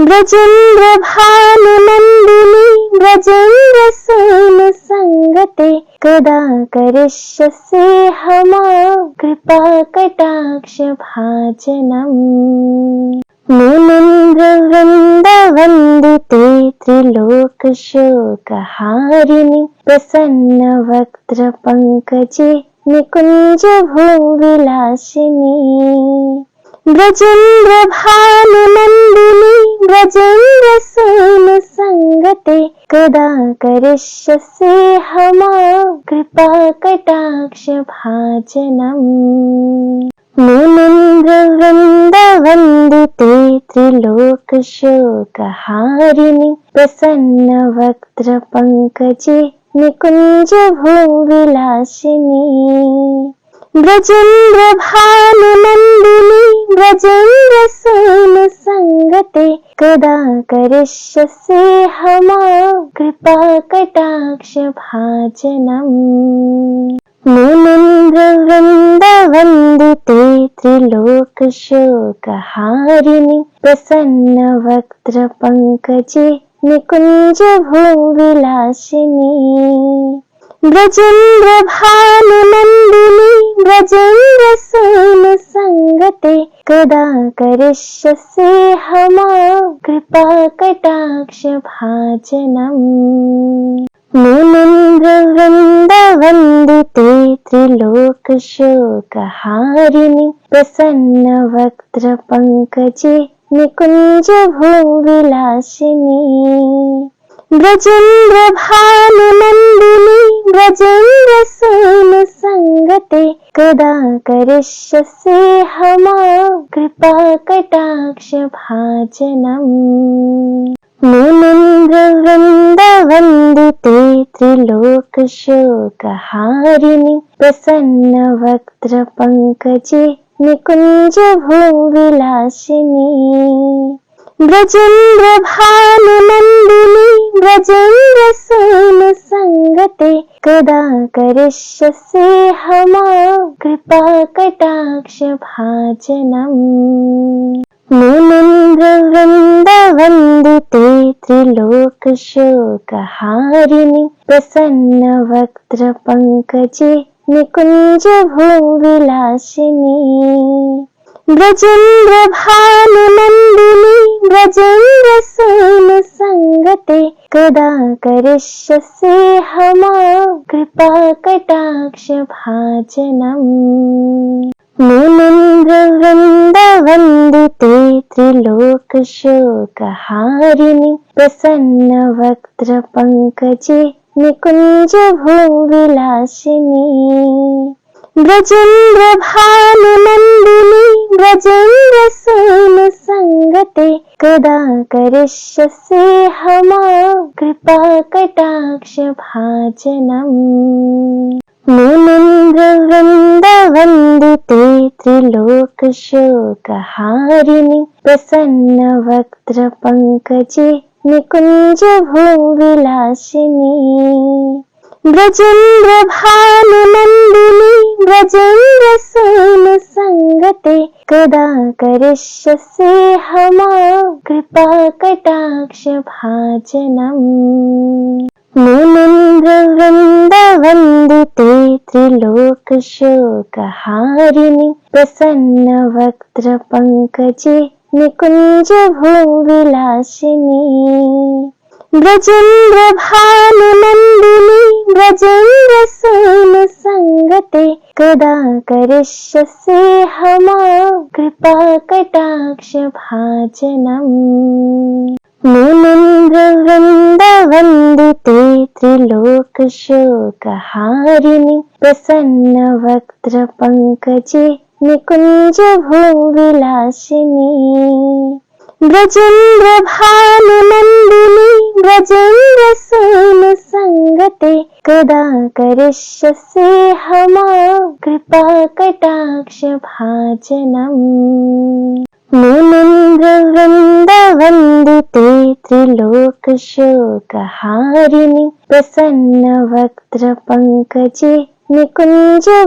ब्रजेन्द्रभानुनन्दिनी ब्रजेन्द्रसूनुसङ्गते कदा करिष्यसि मां कृपाकटाक्षभाजनम् मुनीन्द्रवृन्दवन्दिते त्रिलोकशोकहारिणि प्रसन्नवक्त्रपङ्कजे निकुञ्जभूविलासिनी ब्रजेन्द्रभानुनन्दिनी ब्रजेन्द्रसूनुसङ्गते कदा करिष्यसि मां कृपाकटाक्षभाजनम् मुनीन्द्रवृन्दवन्दिते त्रिलोकशोकहारिणि प्रसन्नवक्त्रपङ्कजे निकुञ्जभूविलासिनी ब्रजेन्द्रभानुनन्दिनी ब्रजेन्द्रसूनुसङ्गते कदा करिष्यसि मां कृपाकटाक्षभाजनम् मुनीन्द्रवृन्दवन्दिते त्रिलोकशोकहारिणि प्रसन्नवक्त्रपङ्कजे निकुञ्जभूविलासिनी ब्रजेन्द्रभानुनन्दिनी ब्रजेन्द्रसूनुसङ्गते कदा करिष्यसि मां कृपाकटाक्षभाजनम् मुनीन्द्रवृन्दवन्दिते त्रिलोकशोकहारिणि प्रसन्नवक्त्रपङ्कजे निकुञ्जभूविलासिनी ब्रजेन्द्रभानुनन्दिनी ब्रजेन्द्रसूनुसङ्गते कदा करिष्यसि मां कृपाकटाक्षभाजनम् मुनीन्द्रवृन्दवन्दिते त्रिलोकशोकहारिणि प्रसन्नवक्त्रपङ्कजे निकुञ्जभूविलासिनी ब्रजेन्द्रभानुनन्दिनी ब्रजेन्द्रसूनुसङ्गते कदा करिष्यसि मां कृपाकटाक्षभाजनम् मुनीन्द्रवृन्दवन्दिते त्रिलोकशोकहारिणि प्रसन्नवक्त्रपङ्कजे निकुञ्जभूविलासिनी ब्रजेन्द्रभानुनन्दिनी ब्रजेन्द्रसूनुसङ्गते कदा करिष्यसि मां कृपाकटाक्षभाजनम् मुनीन्द्रवृन्दवन्दिते त्रिलोकशोकहारिणि प्रसन्नवक्त्रपङ्कजे निकुञ्जभूविलासिनी ब्रजेन्द्रभानुनन्दिनी ब्रजेन्द्रसूनुसङ्गते कदा करिष्यसि मां कृपाकटाक्षभाजनम् मुनीन्द्रवृन्दवन्दिते त्रिलोकशोकहारिणि प्रसन्नवक्त्रपङ्कजे निकुञ्जभूविलासिनी ब्रजेन्द्रभानुनन्दिनी ब्रजेन्द्रसूनुसङ्गते कदा करिष्यसि मां कृपाकटाक्षभाजनम् मुनीन्द्रवृन्दवन्दिते त्रिलोकशोकहारिणि प्रसन्नवक्त्रपङ्कजे निकुञ्जभूविलासिनी ब्रजेन्द्रभानुनन्दिनी ब्रजेन्द्रसूनुसङ्गते कदा करिष्यसि मां कृपाकटाक्षभाजनम् मुनीन्द्रवृन्दवन्दिते त्रिलोकशोकहारिणि प्रसन्नवक्त्रपङ्कजे निकुञ्जभूविलासिनी ब्रजेन्द्रभानुनन्दिनी ब्रजेन्द्रसूनुसङ्गते कदा करिष्यसि मां कृपाकटाक्षभाजनम् मुनीन्द्रवृन्दवन्दिते त्रिलोकशोकहारिणि प्रसन्नवक्त्रपङ्कजे निकुञ्जभूविलासिनी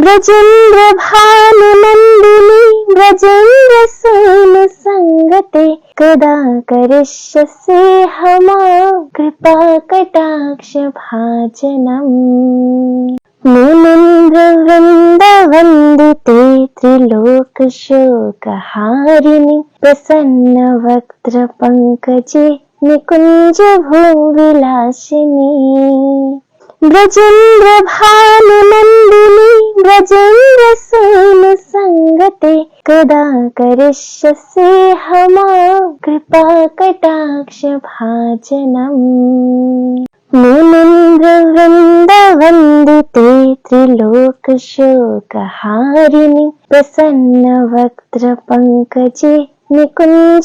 ब्रजेन्द्रभानुनन्दिनी ब्रजेन्द्रसूनुसङ्गते कदा करिष्यसि मां कृपाकटाक्षभाजनम् मुनीन्द्रवृन्दवन्दिते त्रिलोकशोकहारिणि प्रसन्नवक्त्रपङ्कजे निकुञ्जभूविलासिनी ब्रजेन्द्रभानुनन्दिनी ब्रजेन्द्रसूनुसङ्गते कदा करिष्यसि मां कृपाकटाक्षभाजनम् मुनीन्द्र वृन्दवन्दिते त्रिलोकशोकहारिणि प्रसन्नवक्त्रपङ्कजे निकुञ्जभूविलासिनी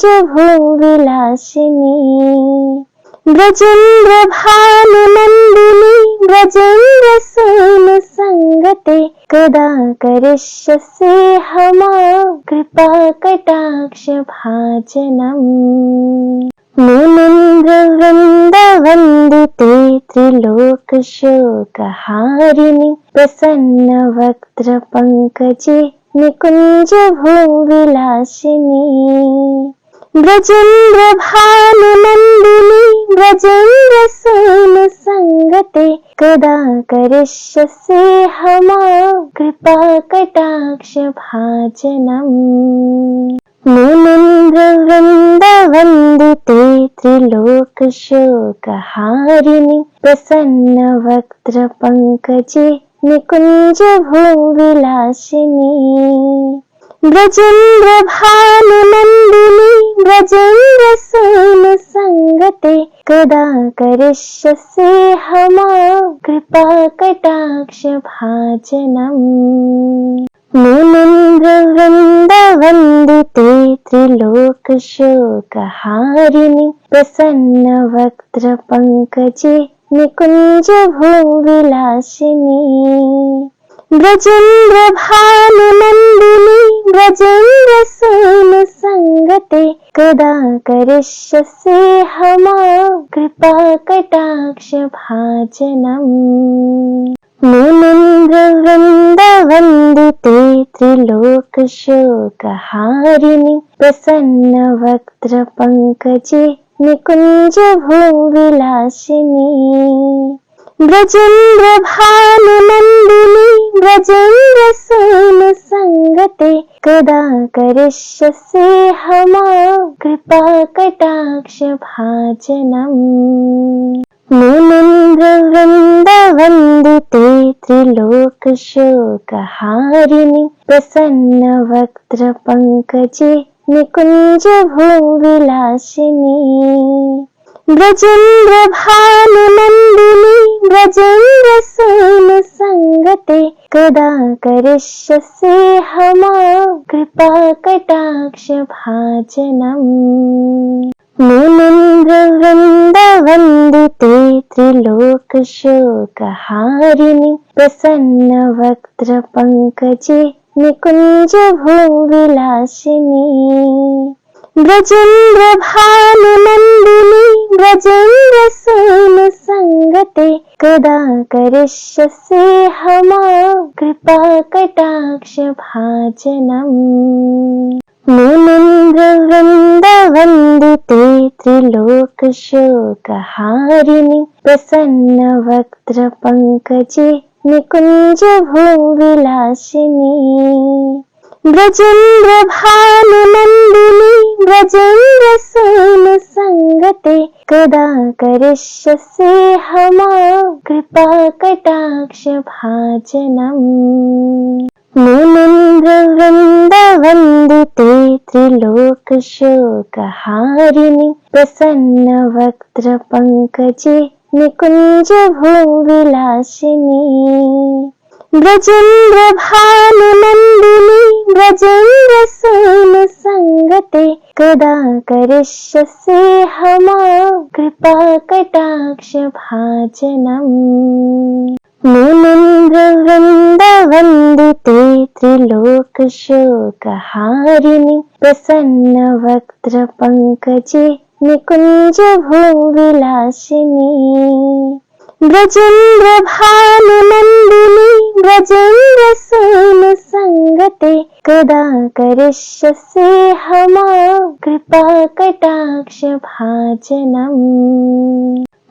ब्रजेन्द्रभानुनन्दिनी ब्रजेन्द्रसूनुसङ्गते कदा करिष्यसि मां कृपाकटाक्षभाजनम् मुनीन्द्र वृन्दवन्दिते त्रिलोकशोकहारिणि प्रसन्नवक्त्रपङ्कजे निकुञ्जभूविलासिनी ब्रजेन्द्रभानुनन्दिनी ब्रजेन्द्रसूनुसङ्गते कदा करिष्यसि मां कृपाकटाक्षभाजनम् मुनीन्द्र वृन्दवन्दिते त्रिलोकशोकहारिणि प्रसन्नवक्त्रपङ्कजे निकुञ्जभूविलासिनी ब्रजेन्द्रभानुनन्दिनी ब्रजेन्द्रसूनुसङ्गते कदा करिष्यसि मां कृपाकटाक्षभाजनम् मुनीन्द्र वृन्दवन्दिते त्रिलोकशोकहारिणि प्रसन्नवक्त्रपङ्कजे निकुञ्जभूविलासिनी ब्रजेन्द्रभानुनन्दिनी ब्रजेन्द्रसूनुसङ्गते कदा करिष्यसि मां कृपाकटाक्षभाजनम् मुनीन्द्र वृन्दवन्दिते त्रिलोकशोकहारिणि प्रसन्नवक्त्रपङ्कजे निकुञ्जभूविलासिनी ब्रजेन्द्रभानुनन्दिनी ब्रजेन्द्रसूनुसङ्गते कदा करिष्यसि मां कृपाकटाक्षभाजनम् मुनीन्द्र वृन्दवन्दिते त्रिलोकशोकहारिणि प्रसन्नवक्त्रपङ्कजे निकुञ्जभूविलासिनी ब्रजेन्द्रभानुनन्दिनी ब्रजेन्द्रसूनुसङ्गते कदा करिष्यसि मां कृपाकटाक्षभाजनम् मुनीन्द्र वृन्दवन्दिते त्रिलोकशोकहारिणि प्रसन्नवक्त्रपङ्कजे निकुञ्जभूविलासिनी ब्रजेन्द्रभानुनन्दिनी ब्रजेन्द्रसूनुसङ्गते कदा करिष्यसि मां कृपाकटाक्षभाजनम् मुनीन्द्र वृन्दवन्दिते त्रिलोकशोकहारिणि प्रसन्नवक्त्रपङ्कजे निकुञ्जभूविलासिनी ब्रजेन्द्रभानुनन्दिनी ब्रजेन्द्रसूनुसङ्गते कदा करिष्यसि मां कृपाकटाक्षभाजनम् मुनीन्द्र वृन्दवन्दिते त्रिलोकशोकहारिणि प्रसन्नवक्त्रपङ्कजे निकुञ्जभूविलासिनी ब्रजेन्द्रभानुनन्दिनी ब्रजेन्द्रसूनुसङ्गते कदा करिष्यसि मां कृपाकटाक्षभाजनम् मुनीन्द्र वृन्दवन्दिते त्रिलोकशोकहारिणि प्रसन्नवक्त्रपङ्कजे निकुञ्जभूविलासिनी ब्रजेन्द्रभानुनन्दिनी ब्रजेन्द्रसूनुसङ्गते कदा करिष्यसि मां कृपाकटाक्षभाजनम्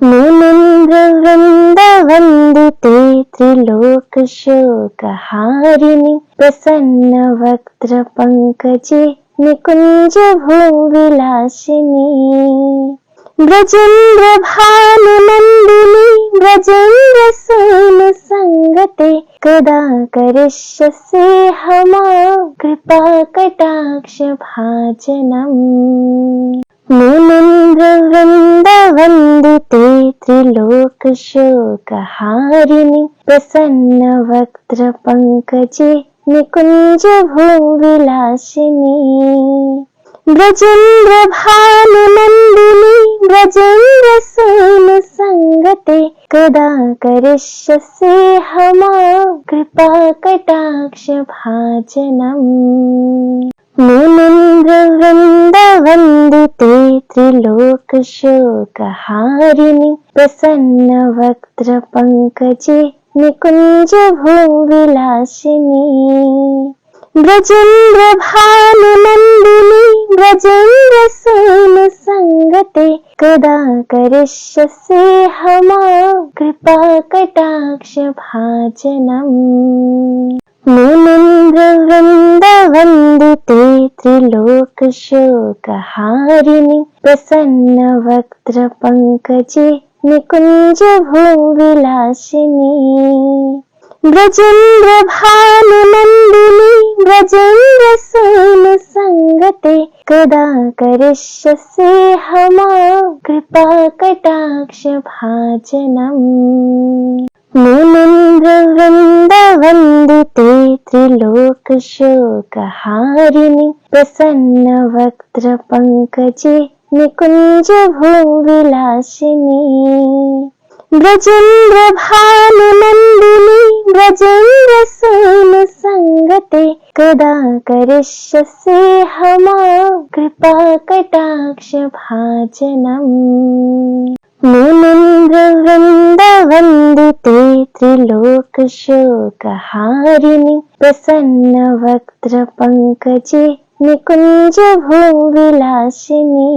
मुनीन्द्र वृन्दवन्दिते त्रिलोकशोकहारिणि प्रसन्नवक्त्रपङ्कजे निकुञ्जभूविलासिनी ब्रजेन्द्रभानुनन्दिनी ब्रजेन्द्रसूनुसङ्गते कदा करिष्यसि मां कृपाकटाक्षभाजनम् मुनीन्द्रवृन्दवन्दिते त्रिलोकशोकहारिणि प्रसन्नवक्त्रपङ्कजे निकुञ्जभूविलासिनी ब्रजेन्द्रभानुनन्दिनी ब्रजेन्द्रसूनुसङ्गते कदा करिष्यसि मां कृपाकटाक्षभाजनम् मुनीन्द्रवृन्दवन्दिते त्रिलोकशोकहारिणि प्रसन्नवक्त्रपङ्कजे निकुञ्जभूविलासिनी ब्रजेन्द्रभानुनन्दिनी ब्रजेन्द्रसूनुसङ्गते कदा करिष्यसि मां कृपाकटाक्षभाजनम् मुनीन्द्रवृन्दवन्दिते त्रिलोकशोकहारिणि प्रसन्नवक्त्रपङ्कजे निकुञ्जभूविलासिनी ब्रजेन्द्रभानुनन्दिनी ब्रजेन्द्रसूनुसङ्गते कदा करिष्यसि मां कृपाकटाक्षभाजनम् मुनीन्द्रवृन्दवन्दिते त्रिलोकशोकहारिणि प्रसन्नवक्त्रपङ्कजे निकुञ्जभूविलासिनी ब्रजेन्द्रभानुनन्दिनी ब्रजेन्द्रसूनुसङ्गते कदा करिष्यसि मां कृपाकटाक्षभाजनम् मुनीन्द्रवृन्दवन्दिते त्रिलोकशोकहारिणि प्रसन्नवक्त्रपङ्कजे निकुञ्जभूविलासिनी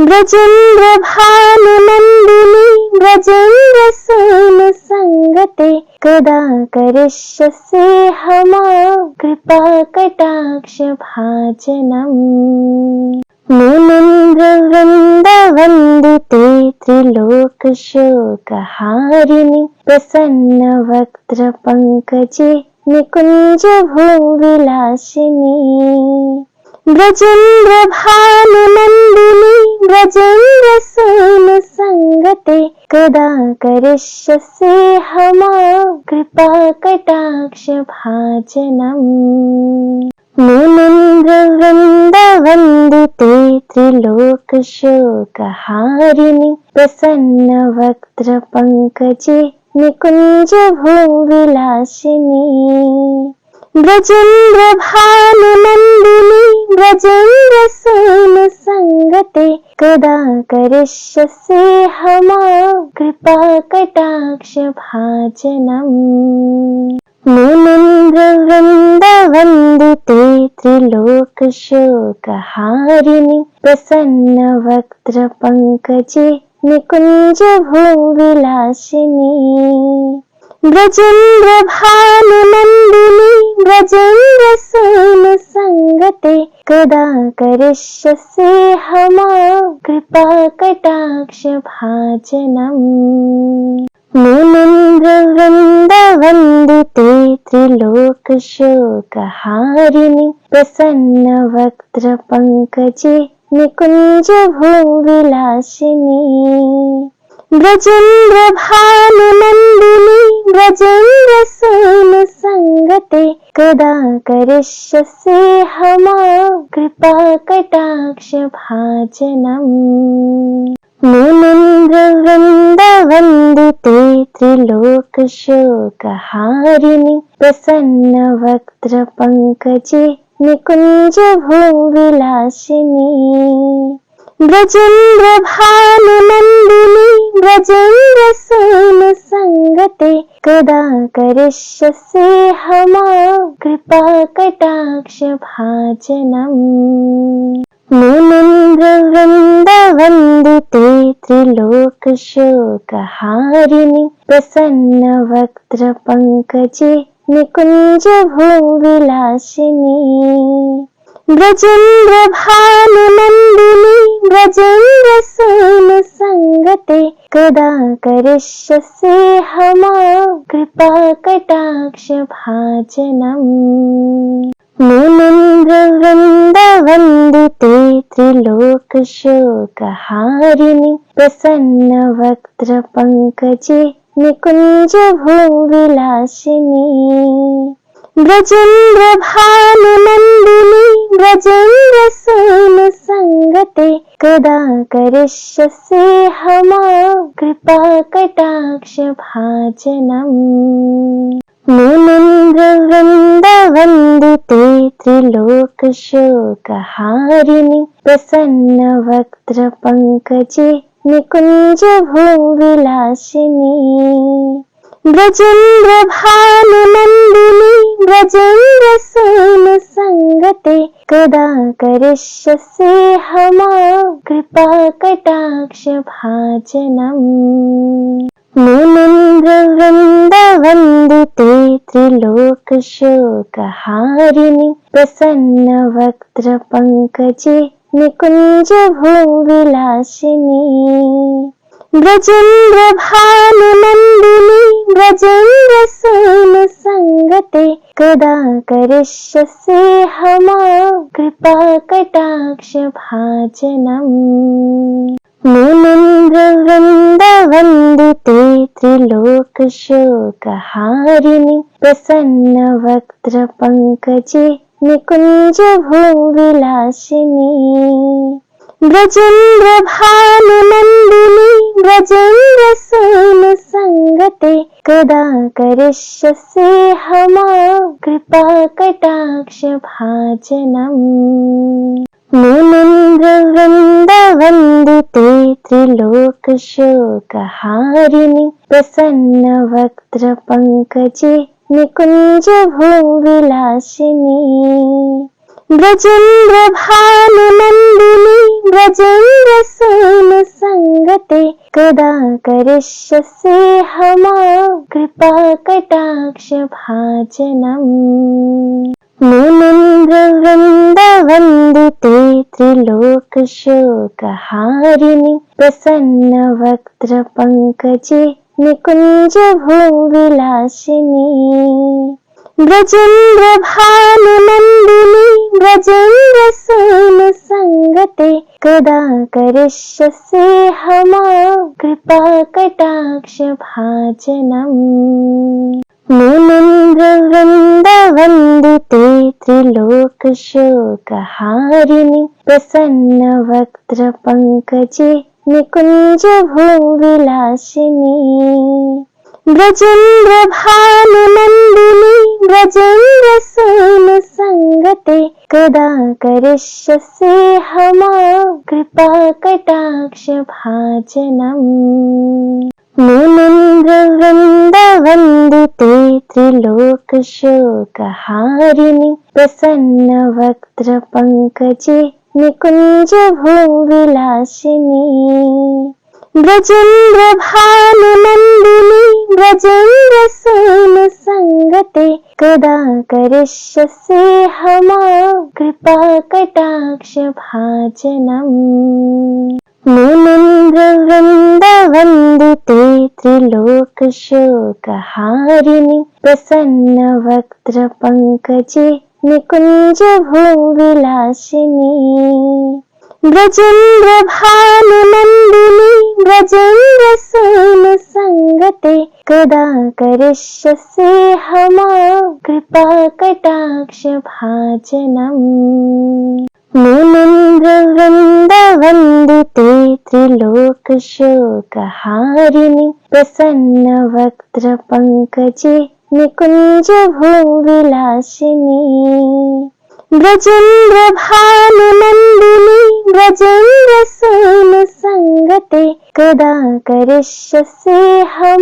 ब्रजेन्द्रभानुनन्दिनी ब्रजेन्द्रसूनुसङ्गते कदा करिष्यसि मां कृपाकटाक्षभाजनम् मुनीन्द्रवृन्दवन्दिते त्रिलोकशोकहारिणि प्रसन्नवक्त्रपङ्कजे निकुञ्जभूविलासिनी ब्रजेन्द्रभानुनन्दिनी ब्रजेन्द्रसूनुसङ्गते कदा करिष्यसि मां कृपाकटाक्षभाजनम् मुनीन्द्रवृन्दवन्दिते त्रिलोकशोकहारिणि प्रसन्नवक्त्रपङ्कजे निकुञ्जभूविलासिनी ब्रजेन्द्रभानुनन्दिनी ब्रजेन्द्रसूनुसङ्गते कदा करिष्यसि मां कृपाकटाक्षभाजनम् मुनीन्द्रवृन्दवन्दिते त्रिलोकशोकहारिणि प्रसन्नवक्त्रपङ्कजे निकुञ्जभूविलासिनी ब्रजेन्द्रभानुनन्दिनी ब्रजेन्द्रसूनुसङ्गते कदा करिष्यसि मां कृपाकटाक्षभाजनम् मुनीन्द्रवृन्दवन्दिते त्रिलोकशोकहारिणि प्रसन्नवक्त्रपङ्कजे निकुञ्जभूविलासिनी ब्रजेन्द्रभानुनन्दिनी ब्रजेन्द्रसूनुसङ्गते कदा करिष्यसि मां कृपाकटाक्षभाजनम् मुनीन्द्रवृन्दवन्दिते त्रिलोकशोकहारिणि प्रसन्नवक्त्रपङ्कजे निकुञ्जभूविलासिनी ब्रजेन्द्रभानुनन्दिनी ब्रजेन्द्रसूनुसङ्गते कदा करिष्यसि मां कृपाकटाक्षभाजनम् मुनीन्द्रवृन्दवन्दिते त्रिलोकशोकहारिणि प्रसन्नवक्त्रपङ्कजे निकुञ्जभूविलासिनी ब्रजेन्द्रभानुनन्दिनी ब्रजेन्द्रसूनुसङ्गते कदा करिष्यसि मां कृपाकटाक्षभाजनम् मुनीन्द्रवृन्दवन्दिते मुनीन्द्रवृन्दवन्दिते त्रिलोकशोकहारिणि प्रसन्नवक्त्रपङ्कजे निकुञ्जभूविलासिनी ब्रजेन्द्रभानुनन्दिनी ब्रजेन्द्रसूनुसङ्गते कदा करिष्यसि मां कृपाकटाक्षभाजनम् मुनीन्द्रवृन्दवन्दिते त्रिलोकशोकहारिणि प्रसन्नवक्त्रपङ्कजे निकुञ्जभूविलासिनी ब्रजेन्द्रभानुनन्दिनी ब्रजेन्द्रसूनुसङ्गते कदा करिष्यसि मां कृपाकटाक्षभाजनम् मुनीन्द्रवृन्दवन्दिते त्रिलोकशोकहारिणि प्रसन्नवक्त्रपङ्कजे निकुञ्जभूविलासिनी ब्रजेन्द्रभानुनन्दिनी ब्रजेन्द्रसूनुसङ्गते कदा करिष्यसि मां कृपाकटाक्षभाजनम् मुनीन्द्रवृन्दवन्दिते त्रिलोकशोकहारिणि प्रसन्नवक्त्रपङ्कजे निकुञ्जभूविलासिनी ब्रजेन्द्रभानुनन्दिनी ब्रजेन्द्रसूनुसङ्गते कदा करिष्यसि मां कृपाकटाक्षभाजनम् मुनीन्द्रवृन्दवन्दिते त्रिलोकशोकहारिणि प्रसन्नवक्त्रपङ्कजे निकुञ्जभूविलासिनी ब्रजेन्द्रभानुनन्दिनी ब्रजेन्द्रसूनुसङ्गते कदा करिष्यसि मां कृपाकटाक्षभाजनम् मुनीन्द्रवृन्दवन्दिते त्रिलोकशोकहारिणि प्रसन्नवक्त्रपङ्कजे निकुञ्जभूविलासिनी ब्रजेन्द्रभानुनन्दिनी ब्रजेन्द्रसूनुसङ्गते कदा करिष्यसि मां कृपाकटाक्षभाजनम् मुनीन्द्रवृन्दवन्दिते त्रिलोकशोकहारिणि प्रसन्नवक्त्रपङ्कजे निकुञ्जभूविलासिनी ब्रजेन्द्रभानुनन्दिनी ब्रजेन्द्रसूनुसङ्गते कदा करिष्यसि मां कृपाकटाक्षभाजनम् मुनीन्द्रवृन्दवन्दिते त्रिलोकशोकहारिणि प्रसन्नवक्त्रपङ्कजे निकुञ्जभूविलासिनी ब्रजेन्द्रभानुनन्दिनी ब्रजेन्द्रसूनुसङ्गते कदा करिष्यसि मां कृपाकटाक्षभाजनम् मुनीन्द्रवृन्दवन्दिते त्रिलोकशोकहारिणि प्रसन्नवक्त्रपङ्कजे निकुञ्जभूविलासिनी ब्रजेन्द्रभानुनन्दिनी ब्रजेन्द्रसूनुसङ्गते कदा करिष्यसि मां कृपाकटाक्षभाजनम् मुनीन्द्रवृन्दवन्दिते त्रिलोकशोकहारिणि प्रसन्नवक्त्रपङ्कजे निकुञ्जभूविलासिनी ब्रजेन्द्रभानुनन्दिनी ब्रजेन्द्रसूनुसङ्गते कदा करिष्यसि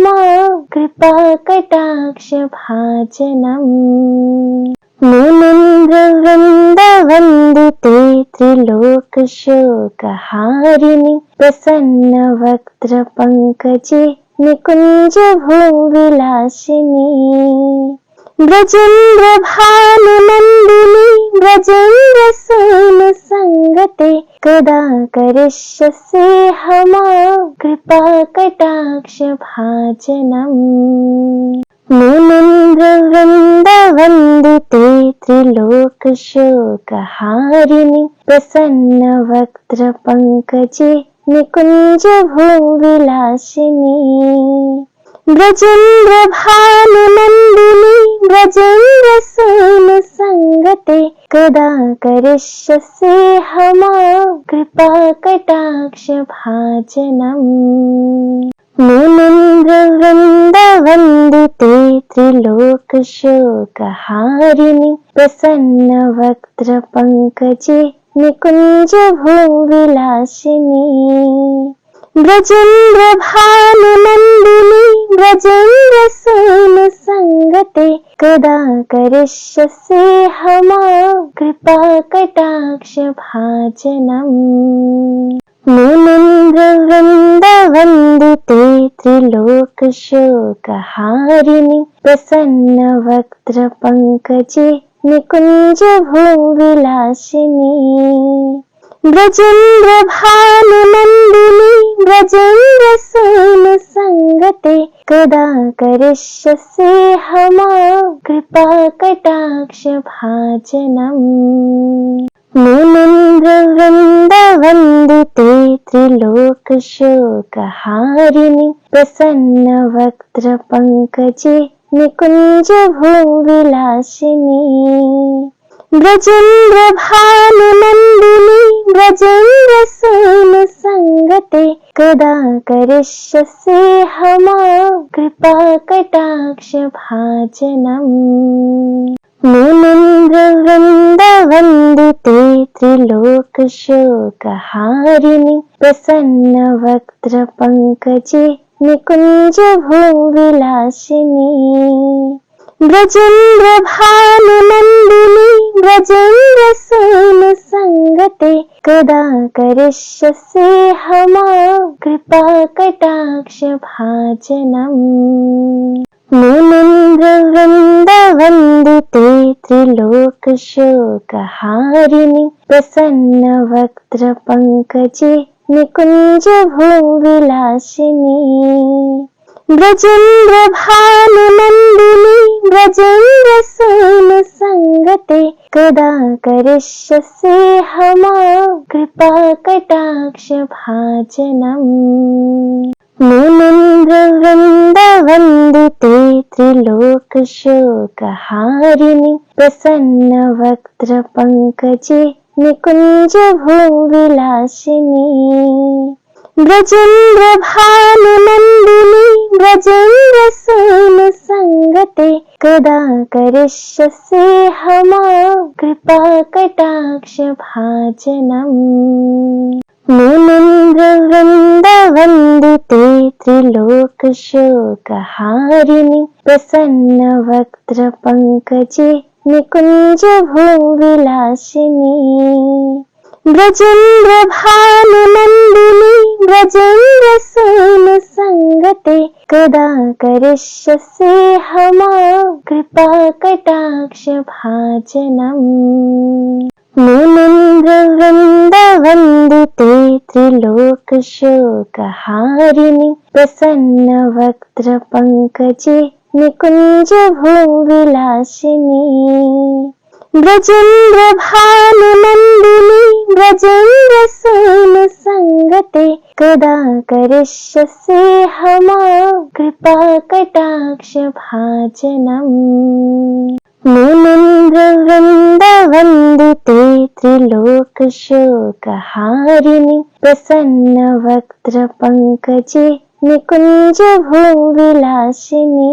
मां कृपाकटाक्षभाजनम् मुनीन्द्रवृन्दवन्दिते त्रिलोकशोकहारिणि प्रसन्नवक्त्रपङ्कजे निकुञ्जभूविलासिनी ब्रजेन्द्रभानुनन्दिनी ब्रजेन्द्रसूनुसङ्गते कदा करिष्यसि मां कृपाकटाक्षभाजनम् मुनीन्द्रवृन्दवन्दिते वन्दिते त्रिलोकशोकहारिणि प्रसन्नवक्त्रपङ्कजे निकुञ्जभूविलासिनि ब्रजेन्द्रभानुनन्दिनि ब्रजेन्द्रसूनुसङ्गते कदा करिष्यसि मां कृपाकटाक्षभाजनम् मुनीन्द्रवृन्दवन्दिते त्रिलोकशोकहारिणि प्रसन्नवक्त्रपङ्कजे निकुञ्जभूविलासिनि ब्रजेन्द्रभानुनन्दिनि ब्रजेन्द्रसूनुसङ्गते कदा करिष्यसि मां कृपाकटाक्षभाजनम् मुनीन्द्रवृन्दवन्दिते त्रिलोकशोकहारिणि प्रसन्नवक्त्रपङ्कजे निकुञ्जभूविलासिनि ब्रजेन्द्रभानुनन्दिनि ब्रजेन्द्रसूनुसङ्गते कदा करिष्यसि मां कृपाकटाक्षभाजनम् मुनीन्द्रवृन्दवन्दिते त्रिलोकशोकहारिणि प्रसन्नवक्त्रपङ्कजे निकुञ्जभूविलासिनि ब्रजेन्द्रभानुनन्दिनि ब्रजेन्द्रसूनुसङ्गते कदा करिष्यसि मां कृपाकटाक्षभाजनम् मुनीन्द्रवृन्दवन्दिते त्रिलोकशोकहारिणि प्रसन्नवक्त्रपङ्कजे निकुञ्जभूविलासिनि ब्रजेन्द्रभानुनन्दिनि ब्रजेन्द्रसूनुसङ्गते कदा करिष्यसि मां कृपाकटाक्षभाजनम् मुनीन्द्रवृन्दवन्दिते त्रिलोकशोकहारिणि प्रसन्नवक्त्रपङ्कजे निकुञ्जभूविलासिनि ब्रजेन्द्रभानुनन्दिनि ब्रजेन्द्रसूनुसङ्गते कदा करिष्यसि मां कृपाकटाक्षभाजनम् मुनीन्द्रवृन्दवन्दिते त्रिलोकशोकहारिणि प्रसन्नवक्त्रपङ्कजे निकुञ्जभूविलासिनि ब्रजेन्द्रभानुनन्दिनि ब्रजेन्द्रसूनुसङ्गते कदा करिष्यसि मां कृपाकटाक्षभाजनम् मुनीन्द्रवृन्दवन्दिते त्रिलोकशोकहारिणि प्रसन्नवक्त्रपङ्कजे निकुञ्जभूविलासिनि ब्रजेन्द्रभानुनन्दिनि ब्रजेन्द्रसूनुसङ्गते कदा करिष्यसि मां कृपाकटाक्षभाजनम् मुनीन्द्रवृन्दवन्दिते त्रिलोकशोकहारिणि प्रसन्नवक्त्रपङ्कजे निकुञ्जभूविलासिनि ब्रजेन्द्रभानुनन्दिनि ब्रजेन्द्रसूनुसङ्गते कदा करिष्यसि मां कृपाकटाक्षभाजनम् मुनीन्द्रवृन्दवन्दिते त्रिलोकशोकहारिणि प्रसन्नवक्त्रपङ्कजे निकुञ्जभूविलासिनि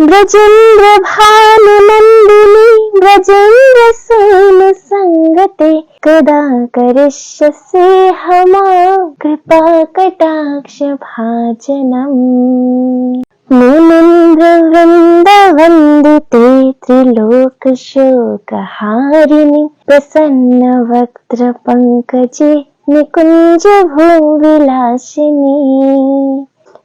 ब्रजेन्द्रभानुनन्दिनि ब्रजेन्द्रसूनुसङ्गते कदा करिष्यसि मां कृपाकटाक्षभाजनम् मुनीन्द्रवृन्दवन्दिते त्रिलोकशोकहारिणि प्रसन्नवक्त्रपङ्कजे निकुञ्जभूविलासिनि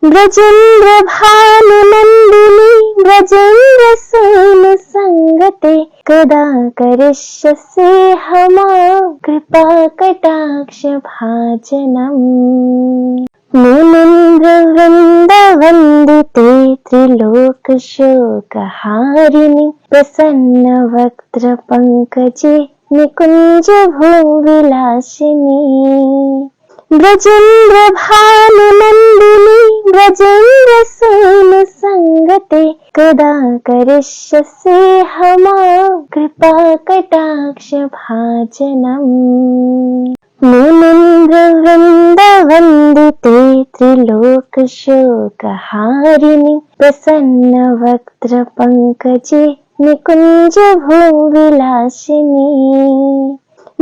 ब्रजेन्द्रभानुनन्दिनि ब्रजेन्द्रसूनुसङ्गते कदा करिष्यसि मां कृपाकटाक्षभाजनम् मुनीन्द्रवृन्दवन्दिते मुनीन्द्रवृन्दवन्दिते त्रिलोकशोकहारिणि प्रसन्नवक्त्रपङ्कजे निकुञ्जभूविलासिनी ब्रजेन्द्रभानुनन्दिनी ब्रजेन्द्रसूनुसङ्गते कदा करिष्यसि मां कृपाकटाक्षभाजनम् मुनीन्द्रवृन्दवन्दिते त्रिलोकशोकहारिणि प्रसन्नवक्त्रपङ्कजे निकुञ्जभूविलासिनी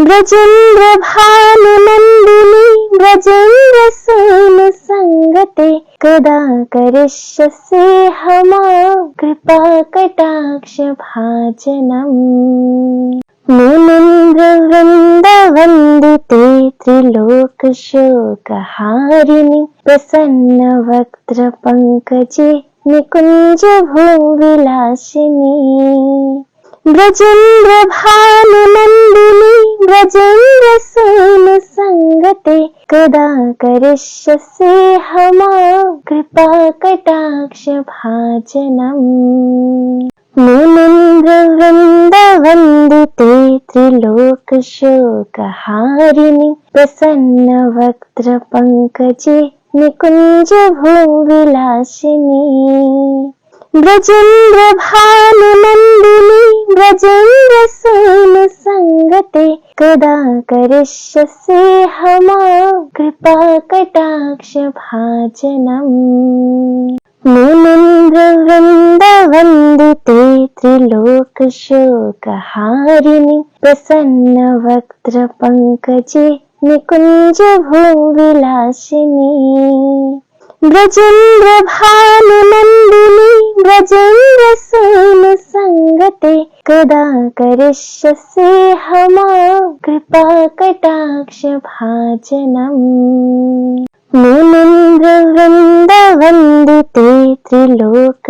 ब्रजेन्द्रभानुनन्दिनी ब्रजेन्द्रसूनुसङ्गते कदा करिष्यसि मां कृपाकटाक्षभाजनम् मुनीन्द्रवृन्दवन्दिते त्रिलोकशोकहारिणि प्रसन्नवक्त्रपङ्कजे निकुञ्जभूविलासिनी ब्रजेन्द्रभानुनन्दिनी ब्रजेन्द्रसूनुसङ्गते कदा करिष्यसि मां कृपाकटाक्षभाजनम् मुनीन्द्रवृन्दवन्दिते त्रिलोकशोकहारिणि प्रसन्नवक्त्रपङ्कजे निकुञ्जभूविलासिनी ब्रजेन्द्रभानुनन्दिनी ब्रजेन्द्रसूनुसङ्गते कदा करिष्यसि मां कृपाकटाक्षभाजनम् मुनीन्द्रवृन्दवन्दिते त्रिलोकशोकहारिणि प्रसन्नवक्त्रपङ्कजे निकुञ्जभूविलासिनी ब्रजेन्द्रभानुनन्दिनी ब्रजेन्द्रसूनुसङ्गते कदा करिष्यसि मां कृपाकटाक्षभाजनम् मुनीन्द्रवृन्दवन्दिते त्रिलोकशोकहारिणि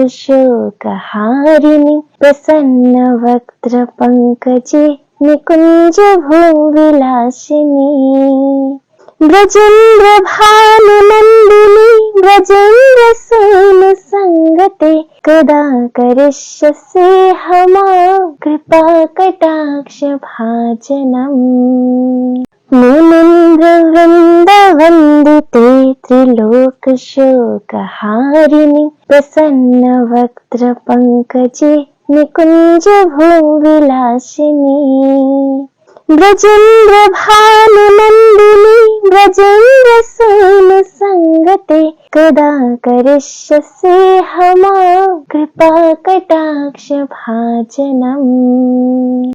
प्रसन्नवक्त्रपङ्कजे निकुञ्जभूविलासिनी ब्रजेन्द्रभानुनन्दिनी ब्रजेन्द्रसूनुसङ्गते कदा करिष्यसि मां कृपाकटाक्षभाजनम् मुनीन्द्रवृन्दवन्दिते त्रिलोकशोकहारिणि प्रसन्नवक्त्रपङ्कजे निकुञ्जभूविलासिनी ब्रजेन्द्रभानुनन्दिनी ब्रजेन्द्रसूनुसङ्गते कदा करिष्यसि मां कृपाकटाक्षभाजनम्।